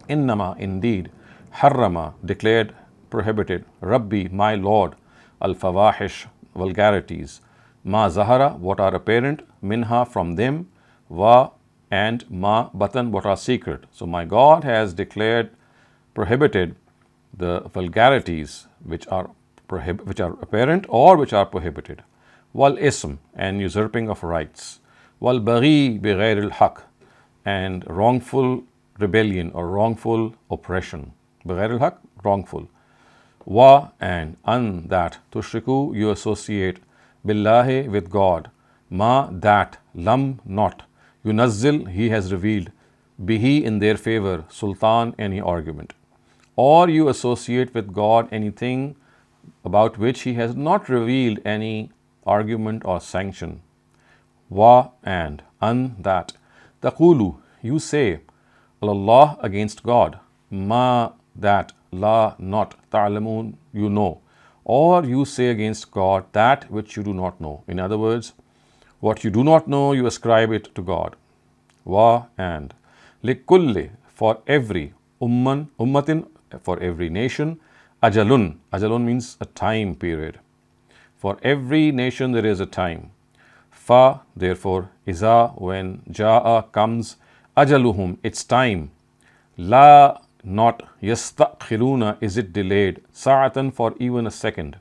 innama, indeed, harrama, declared, prohibited, Rabbi, my Lord, al-fawahish, vulgarities, ma zahara, what are apparent, minha, from them, wa, and ma batan, what are secret. So my God has declared, prohibited the vulgarities which are apparent or which are prohibited. Wal ism, and usurping of rights. Wal baghi bighair al haq, and wrongful rebellion or wrongful oppression. Bighair al haq, wrongful. Wa, and an, that, tushriku, you associate, billahi, with God, ma, that, lam, not, yunazzil, he has revealed, bihi, in their favor, sultan, any argument. Or you associate with God anything about which he has not revealed any argument or sanction. Wa, and an, that, taqulu, you say, Allah, against God, ma, that, la, not, ta'lamun, you know. Or you say against God that which you do not know. In other words, what you do not know, you ascribe it to God. Wa, and likulli, for every, ummatin, for every nation, ajalun, ajalun means a time period. For every nation there is a time. Fa, therefore, iza, when, ja'a, comes, ajaluhum, its time, la, not, yastakhiruna, is it delayed, sa'atan, for even a second,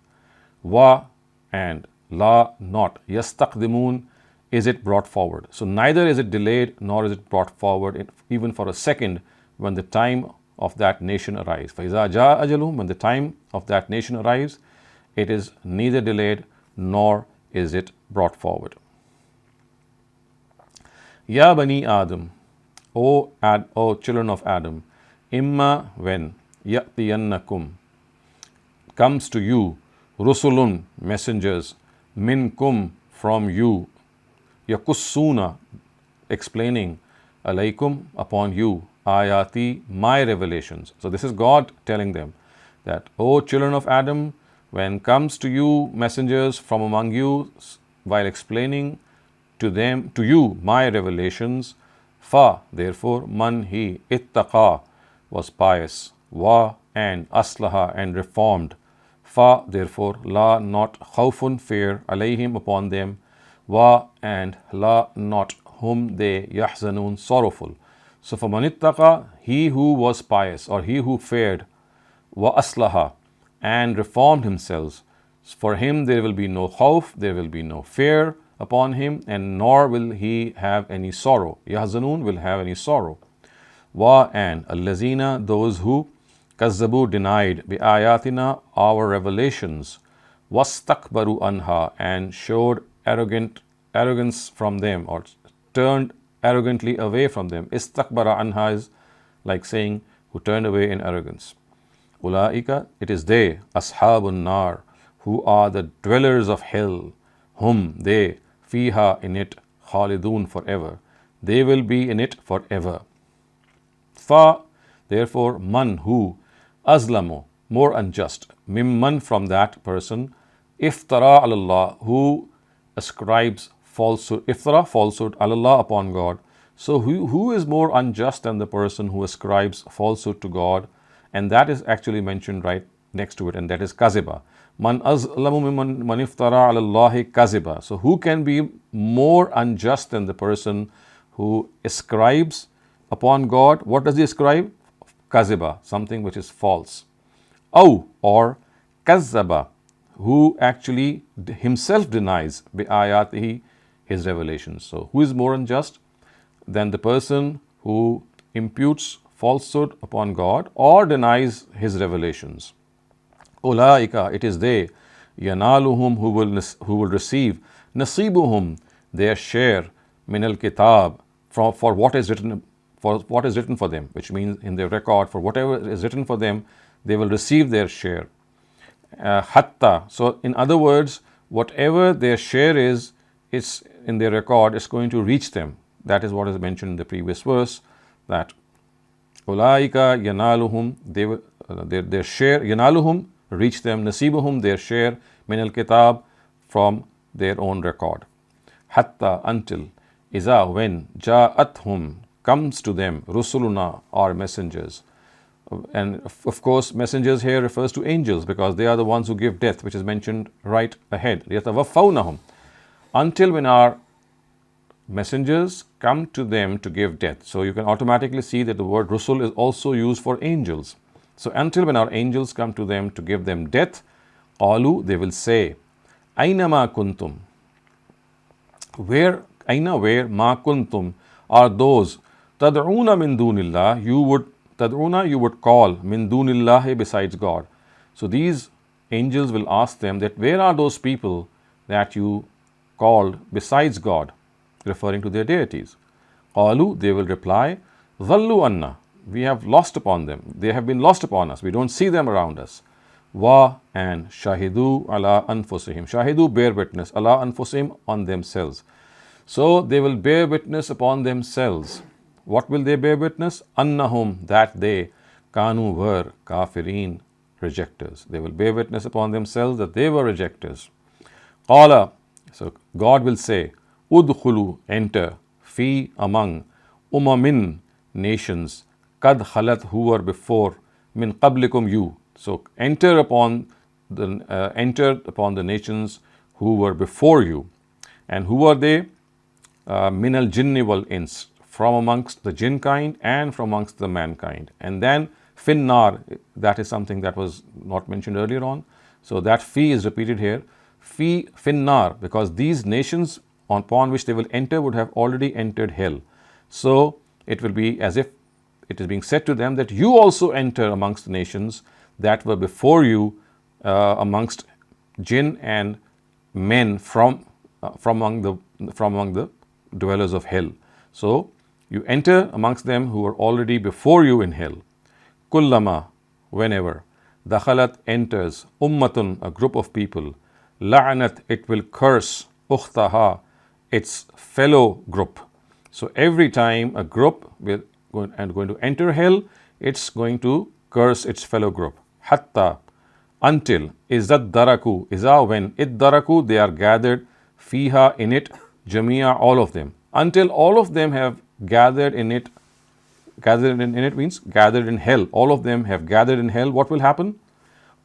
wa, and la, not, yastaqdimun, is it brought forward. So neither is it delayed nor is it brought forward even for a second when the time of that nation arrives. فَإِذَا جَاءَ أَجَلُهُمْ, when the time of that nation arrives, it is neither delayed nor is it brought forward. Ya Bani Adam, O children of Adam, imma, when, ya'tiyannakum, comes to you, rusulun, messengers, minkum, from you, yakussuna, explaining, alaykum, upon you, ayati, my revelations. So this is God telling them that, O children of Adam, when comes to you messengers from among you, while explaining to you my revelations, fa, therefore, man, he, ittaqa, was pious, wa, and aslaha, and reformed, fa, therefore, la, not, khawfun, fear, alayhim, upon them, wa, and la, not, whom they, yahzanun, sorrowful. So for manittaqa, he who was pious or he who feared, wa aslaha, and reformed himself, for him there will be no khawf, there will be no fear upon him, and nor will he have any sorrow. Yahzanun, will have any sorrow. Wa, and allazina, those who kazzabu, denied, bi ayatina, our revelations, wastakbaru anha, and showed arrogance from them, or turned arrogantly away from them. Istakbara anha is like saying who turned away in arrogance. Ulaika, it is they, ashabun nar, who are the dwellers of hell, whom they, fiha, in it, khalidun, forever. They will be in it forever. Fa, therefore, man, who, azlamu, more unjust, mimman, from that person, iftara Allah, who ascribes falsehood, iftara, falsehood, Allah, upon God. So who is more unjust than the person who ascribes falsehood to God? And that is actually mentioned right next to it, and that is kaziba. Man azlamu mimman man iftara ala Allahi kaziba. So who can be more unjust than the person who ascribes upon God? What does he ascribe? Kaziba, something which is false. Or kazzaba, who actually himself denies bi-ayatihi, his revelations. So who is more unjust than the person who imputes falsehood upon God or denies his revelations? Ulaika, it is they, yanaluhum, who will receive, nasibuhum, their share, min al-kitab, for what is written for them, which means in their record, for whatever is written for them, they will receive their share. Hatta, so in other words, whatever their share is in their record is going to reach them. That is what is mentioned in the previous verse, that ulaika yanaluhum, their share, yanaluhum, reach them, nasibuhum, their share, min al-kitab, from their own record. Hatta, until, iza, when, ja'athum, comes to them, rusuluna, our messengers. And of course, messengers here refers to angels, because they are the ones who give death, which is mentioned right ahead. Yatawaffawnahum, until when our messengers come to them to give death. So you can automatically see that the word rusul is also used for angels. So until when our angels come to them to give them death, qalu, they will say, aynama kuntum, where ma kuntum are those, tad'una min dunillah, you would call, min dunillahi, besides God. So these angels will ask them that where are those people that you called besides God, referring to their deities. Qalu, they will reply, dhallu anna, we have lost upon them, they have been lost upon us, we don't see them around us. Wa, and shahidu ala anfusihim, shahidu, bear witness, ala anfusihim, on themselves. So they will bear witness upon themselves. What will they bear witness? Annahum, that they, kanu, were, kafirin, rejectors. They will bear witness upon themselves that they were rejectors. Qala, so God will say, udkhulu, enter, fi, among, umamin, nations, kad khalat, who were before, min qablikum, you. So enter upon the nations who were before you. And who are they? Min al jinni wal ins, from amongst the jinn kind and from amongst the mankind. And then finnar, that is something that was not mentioned earlier on. So that fi is repeated here. Fi finnar, because these nations upon which they will enter would have already entered hell. So it will be as if it is being said to them that you also enter amongst the nations that were before you, amongst jinn and men from among the dwellers of hell. So you enter amongst them who were already before you in hell. Kullama, whenever, dakhalat, enters, ummatun, a group of people, la'anat, it will curse, ukhtaha, its fellow group. So every time a group will going to enter hell, it's going to curse its fellow group. Hatta, until, izzat daraku, iza, when, it daraku, they are gathered, fiha, in it, jamia, all of them. Until all of them have gathered in it. Gathered in it means gathered in hell. All of them have gathered in hell. What will happen?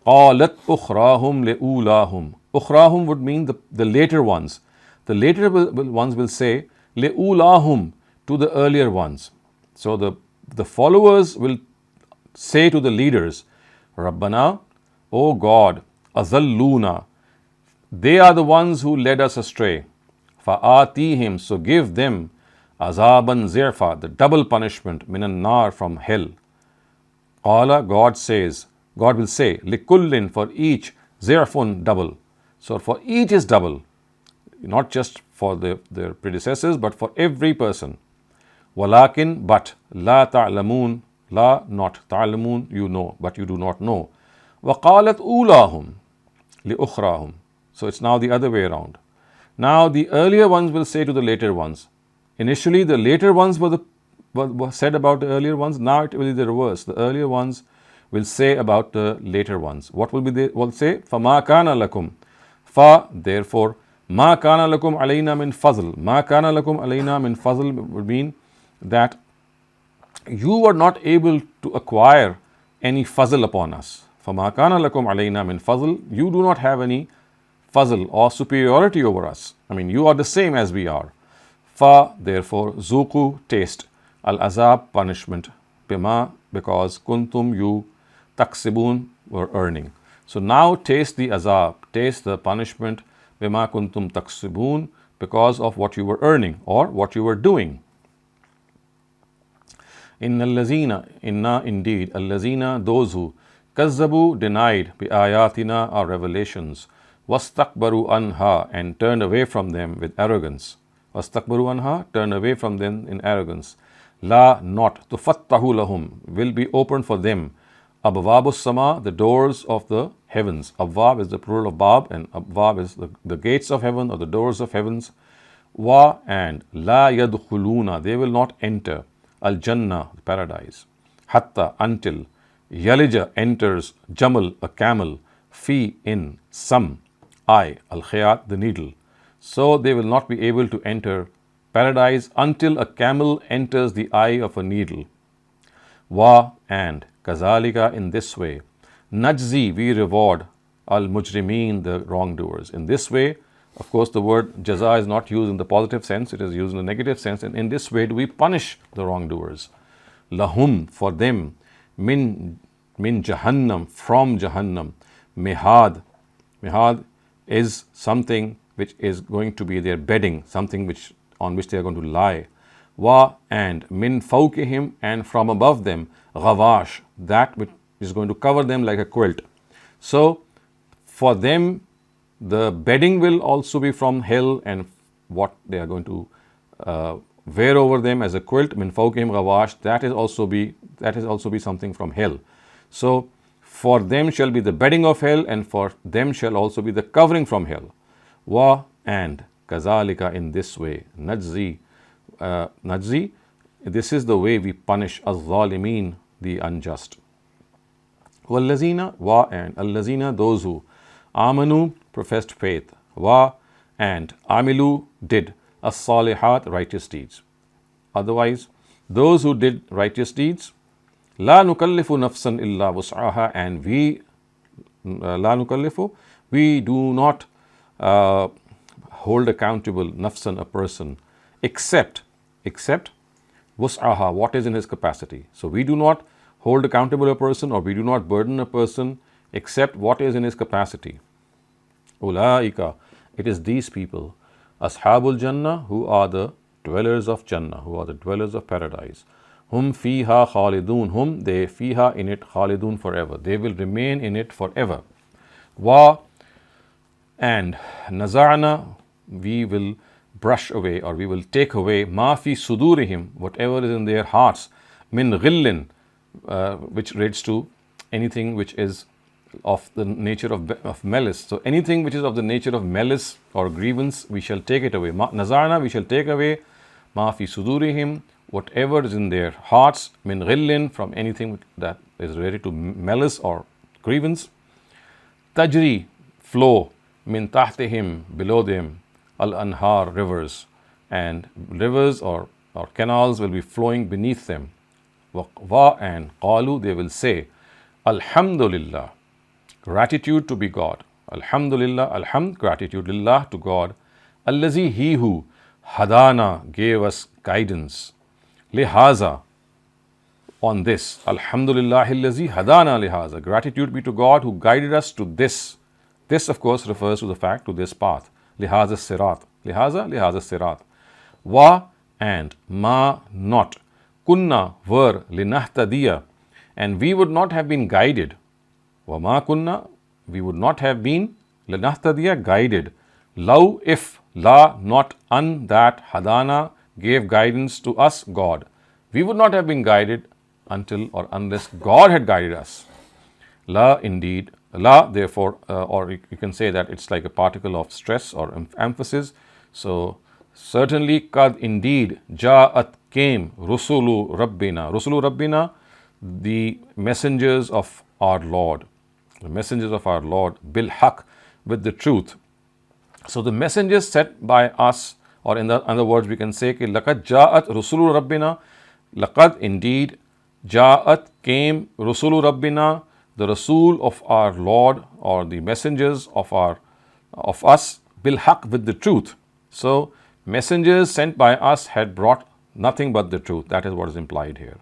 Qalat ukhrahum le'ulahum. Ukhrahum would mean the later ones. The later ones will say le'ulahum, to the earlier ones. So the followers will say to the leaders, Rabbana, O God, azalluna, they are the ones who led us astray. Fa'atihim, so give them, azaban zirfa, the double punishment, minan nar, from hell. Qala, God will say, likullin, for each, zirfun, double. So for each is double, not just for their predecessors, but for every person. Walakin, but, la ta'lamun, la, not, ta'lamun, you know, but you do not know. Waqalat ulahum li ukhrahum. So it's now the other way around. Now the earlier ones will say to the later ones. Initially the later ones were said about the earlier ones. Now it will be the reverse. The earlier ones will say about the later ones. What will be they will say? Fama kana lakum. Fa, therefore, ma kana lakum alayna min fazl. Ma kana lakum alayna min fazl would mean that you were not able to acquire any fazl upon us. فَمَا كَانَ لَكُمْ عَلَيْنَا مِنْ فَضْلٍ, you do not have any fazl or superiority over us. I mean, you are the same as we are. Fa, therefore, zuku, taste, al-azab, punishment, bima, because kuntum, you, taksibun, were earning. So now taste the azab, taste the punishment, bima kuntum taksibun, because of what you were earning or what you were doing. Inna allazina, inna indeed, allazina, those who, kazzabu, denied, bi ayatina, our revelations, wastakbaru anha, and turned away from them with arrogance. Wastakbaru anha, turned away from them in arrogance. La, not, tufattahu lahum, will be opened for them. Abwabus sama, the doors of the heavens. Abwab is the plural of bab, and abwab is the gates of heaven or the doors of heavens. Wa, and la yadkhuluna, they will not enter. Al Jannah, paradise. Hatta, until. Yalija, enters. Jamal, a camel. Fi, in. Some. I, al khayat, the needle. So they will not be able to enter paradise until a camel enters the eye of a needle. Wa, and. Kazalika, in this way. Najzi, we reward. Al mujrimeen, the wrongdoers. In this way, of course, the word jaza is not used in the positive sense, it is used in the negative sense, and in this way do we punish the wrongdoers. Lahum, for them, min jahannam, from Jahannam. Mihad, mihad is something which is going to be their bedding, something on which they are going to lie. Wa, and min fawkihim, and from above them. Ghawash, that which is going to cover them like a quilt. So, for them, the bedding will also be from hell, and what they are going to wear over them as a quilt, min fawkihim ghawash, that is also be something from hell. So for them shall be the bedding of hell, and for them shall also be the covering from hell. Wa, and kazalika, in this way, najzi, this is the way we punish az-zalimin, the unjust. Wallazina, wa, and allazina, those who amanu, professed faith. Wa, and amilu, did. As-salihat, righteous deeds. Otherwise, those who did righteous deeds, la nukallifu nafsan illa wus'aha, and la nukallifu, we do not hold accountable nafsan, a person, except wus'aha, what is in his capacity. So we do not hold accountable a person, or we do not burden a person except what is in his capacity. Ulaika, it is these people, ashabul jannah, who are the dwellers of Jannah, who are the dwellers of paradise. Hum fiha khalidun, hum, they fiha, in it, khalidun, forever. They will remain in it forever. Wa, and naza'na, we will brush away, or we will take away, ma fi sudurihim, whatever is in their hearts, min ghillin, which relates to anything which is of the nature of malice. So anything which is of the nature of malice or grievance, we shall take it away. Nazarna, we shall take away, ma fi sudurihim, whatever is in their hearts, min ghillin, from anything that is related to malice or grievance. Tajri, flow, min tahtihim, below them, al-anhar, rivers, and rivers or canals will be flowing beneath them. Wa, and qalu, they will say, alhamdulillah, gratitude to be God. Alhamdulillah, alhamd, gratitude, lillah, to God. Allazi, he who, hadana, gave us guidance. Lihaza, on this. Alhamdulillah, allazi hadana lihaza, gratitude be to God who guided us to this. This, of course, refers to the fact, to this path. Lihaza sirat. Lihaza sirat. Wa, and ma, not. Kunna, were, linahtadiya, and we would not have been guided. Wa ma kunna, we would not have been, linahtadiya, guided. Law, if, la, not, an, that, hadana, gave guidance to us, God. We would not have been guided until or unless God had guided us. La, indeed, la, therefore, or you can say that it's like a particle of stress or emphasis. So, certainly, kad, indeed, ja'at, came, rusulu rabbina. Rusulu rabbina, the messengers of our Lord. The messengers of our Lord, bil haq, with the truth. So the messengers sent by us, or in other words, we can say, laqad ja'at rusulu rabbina, laqad, indeed, ja'at, came, rusulu rabbina, the Rasul of our Lord, or the messengers of us, bil haq, with the truth. So messengers sent by us had brought nothing but the truth. That is what is implied here.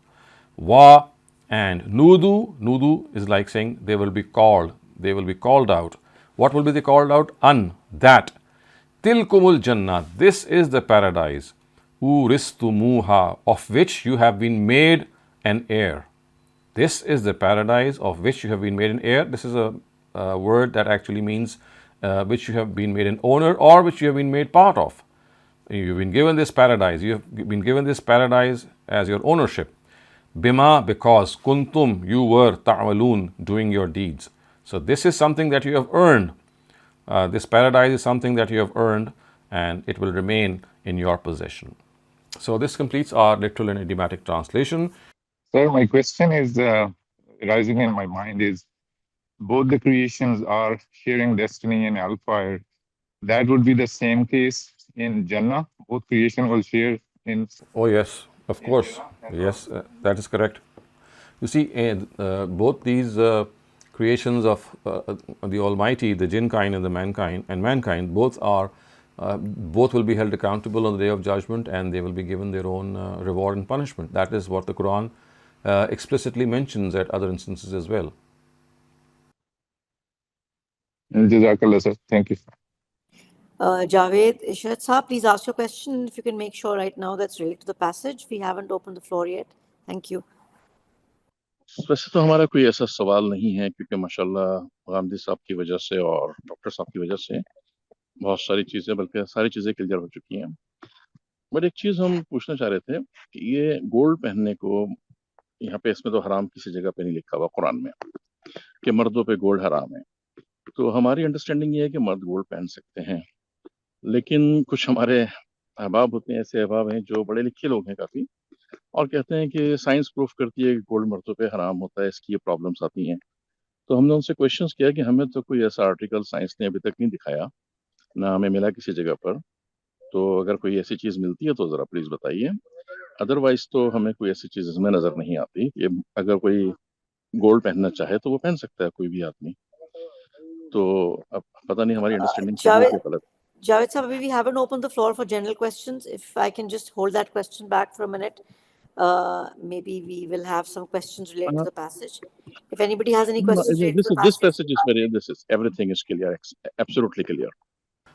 Wa, and nudu is like saying they will be called. They will be called out. What will be they called out? An, that. Tilkumul Jannah, this is the paradise. Uristumuha, of which you have been made an heir. This is the paradise of which you have been made an heir. This is a word that actually means which you have been made an owner or which you have been made part of. You've been given this paradise. You have been given this paradise as your ownership. Bima, because kuntum, you were ta'waloon, doing your deeds. So this is something that you have earned. This paradise is something that you have earned and it will remain in your possession. So this completes our literal and idiomatic translation. Sir, my question is rising in my mind is both the creations are sharing destiny in hellfire. That would be the same case in Jannah. Both creation will share in. Oh yes, of course. Yes, that is correct. You see, both these creations of the Almighty, the jinn kind and the mankind, both will be held accountable on the day of judgment, and they will be given their own reward and punishment. That is what the Quran explicitly mentions at other instances as well. Jazakallah, sir. Thank you. Javed, Shehzad, please ask your question. If you can make sure right now that's related to the passage. We haven't opened the floor yet. Thank you. वैसे तो हमारा कोई ऐसा सवाल नहीं है क्योंकि माशाल्लाह गामदी साहब की वजह से और डॉक्टर साहब की वजह से बहुत सारी चीज़ें बल्कि सारी चीज़ें क्लियर हो चुकी हैं। बट एक चीज़ हम पूछना चाह रहे थे कि ये गोल्ड पहनने को यहाँ पे इसमें तो हराम किसी जगह पे नहीं लिखा हुआ कुरान में कि मर्दों पे गोल्ड हराम है। तो हमारी अंडरस्टैंडिंग ये है कि मर्द गोल्ड पहन सकते हैं, लेकिन कुछ हमारे अहबाब होते हैं, ऐसे अहबाब हैं जो बड़े लिखे लोग हैं काफ़ी, और कहते हैं कि साइंस प्रूफ करती है कि गोल्ड मर्दों पे हराम होता है, इसकी ये प्रॉब्लम्स आती हैं। तो हमने उनसे क्वेश्चंस किया कि हमें तो कोई ऐसा आर्टिकल साइंस ने अभी तक नहीं दिखाया, ना हमें मिला किसी जगह पर। तो अगर कोई ऐसी चीज़ मिलती है तो ज़रा प्लीज़ बताइए, अदरवाइज तो हमें कोई ऐसी चीज़ इसमें नज़र नहीं आती कि अगर कोई गोल्ड पहनना चाहे तो वो पहन सकता है कोई भी आदमी। तो अब पता नहीं हमारी अंडरस्टैंडिंग सही है कि गलत। Javed sir, we haven't opened the floor for general questions. If I can just hold that question back for a minute, maybe we will have some questions related to the passage. If anybody has any questions related to the This passage. passage is very, everything is clear, absolutely clear.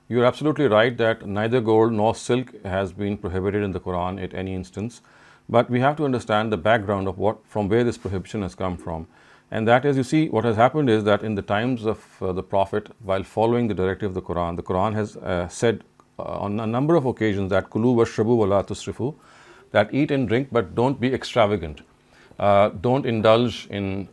You're absolutely right that neither gold nor silk has been prohibited in the Quran at any instance. But we have to understand the background of from where this prohibition has come from. And that is, you see, what has happened is that in the times of the Prophet, while following the directive of the Quran has said on a number of occasions that kulu washrabu wala tusrifu, that eat and drink but don't be extravagant. Don't indulge in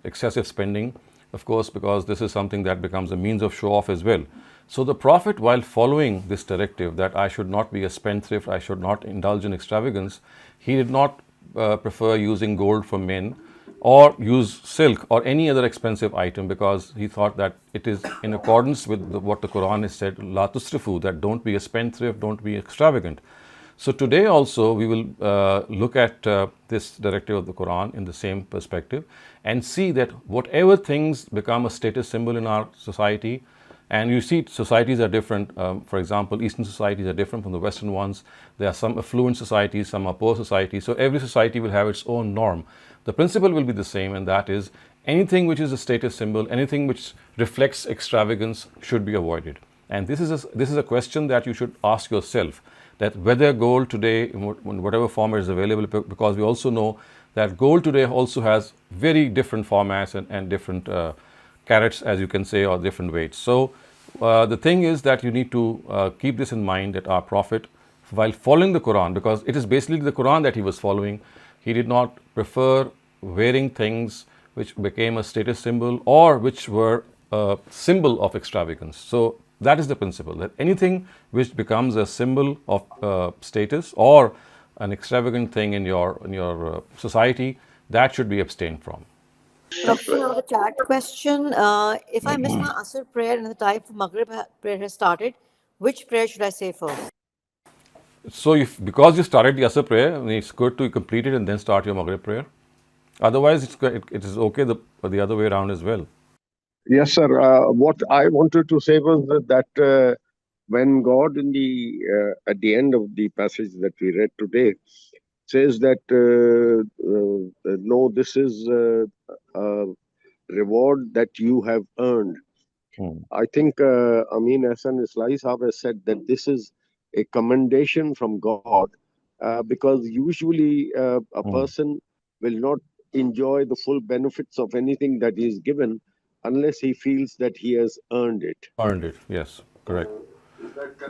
excessive spending, of course, because this is something that becomes a means of show off as well. So the Prophet, while following this directive that I should not be a spendthrift, I should not indulge in extravagance, he did not prefer using gold for men or use silk or any other expensive item, because he thought that it is in accordance with what the Quran has said, la tusrifu, that don't be a spendthrift, don't be extravagant. So today also we will look at this directive of the Quran in the same perspective and see that whatever things become a status symbol in our society, and you see societies are different. For example, Eastern societies are different from the Western ones. There are some affluent societies, some are poor societies. So every society will have its own norm. The principle will be the same, and that is anything which is a status symbol, anything which reflects extravagance should be avoided. And this is a question that you should ask yourself, that whether gold today, in whatever form is available, because we also know that gold today also has very different formats and different carats, as you can say, or different weights. So the thing is that you need to keep this in mind, that our Prophet, while following the Quran, because it is basically the Quran that he was following, he did not prefer wearing things which became a status symbol or which were a symbol of extravagance. So that is the principle, that anything which becomes a symbol of status or an extravagant thing in your society, that should be abstained from. Dr. Now the chat question, if I miss my Asr prayer and the time for Maghrib prayer has started, which prayer should I say first? So because you started the Asr prayer, it's good to complete it and then start your Maghrib prayer. Otherwise, it is okay the other way around as well. Yes, sir. What I wanted to say was that when God at the end of the passage that we read today says that no, this is reward that you have earned. I think Amin Ahsan Islahi Sahab has said that this is a commendation from God, because usually a person will not enjoy the full benefits of anything that he is given unless he feels that he has earned it. Earned it, yes, correct.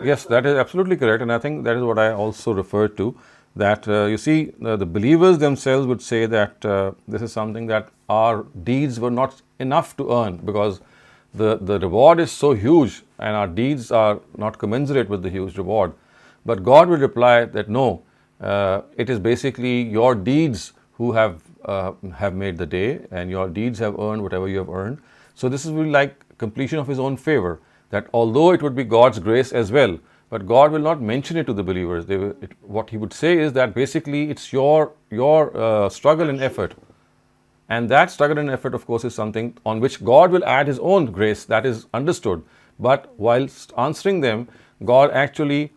Yes, that is absolutely correct, and I think that is what I also referred to. That you see, the believers themselves would say that this is something that our deeds were not enough to earn, because the reward is so huge and our deeds are not commensurate with the huge reward. But God will reply that no, it is basically your deeds who have made the day, and your deeds have earned whatever you have earned. So this is really like completion of His own favor, that although it would be God's grace as well, but God will not mention it to the believers. What He would say is that basically it's your struggle and effort. And that struggle and effort, of course, is something on which God will add His own grace, that is understood. But whilst answering them, God actually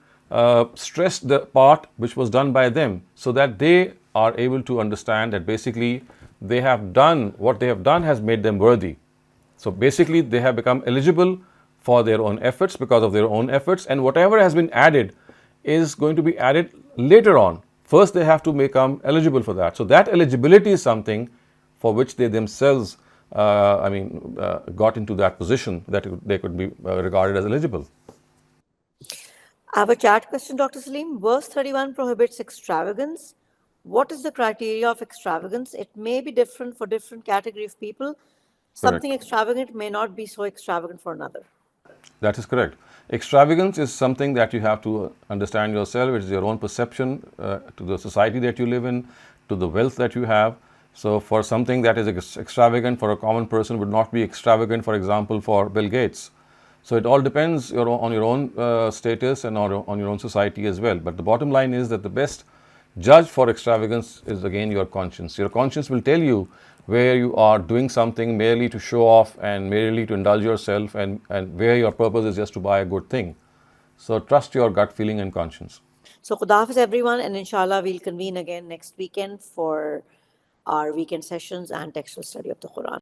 stressed the part which was done by them, so that they are able to understand that basically they have done, what they have done has made them worthy. So basically they have become eligible for their own efforts, because of their own efforts, and whatever has been added is going to be added later on. First they have to become eligible for that. So that eligibility is something for which they themselves got into that position that they could be regarded as eligible. I have a chat question, Dr. Saleem. Verse 31 prohibits extravagance. What is the criteria of extravagance? It may be different for different category of people. Something extravagant may not be so extravagant for another. That is correct. Extravagance is something that you have to understand yourself. It is your own perception to the society that you live in, to the wealth that you have. So for something that is extravagant for a common person would not be extravagant, for example, for Bill Gates. So it all depends on your own status and on your own society as well. But the bottom line is that the best judge for extravagance is again your conscience. Your conscience will tell you where you are doing something merely to show off and merely to indulge yourself, and where your purpose is just to buy a good thing. So trust your gut feeling and conscience. So Khuda Hafiz everyone, and inshallah we'll convene again next weekend for our weekend sessions and textual study of the Quran.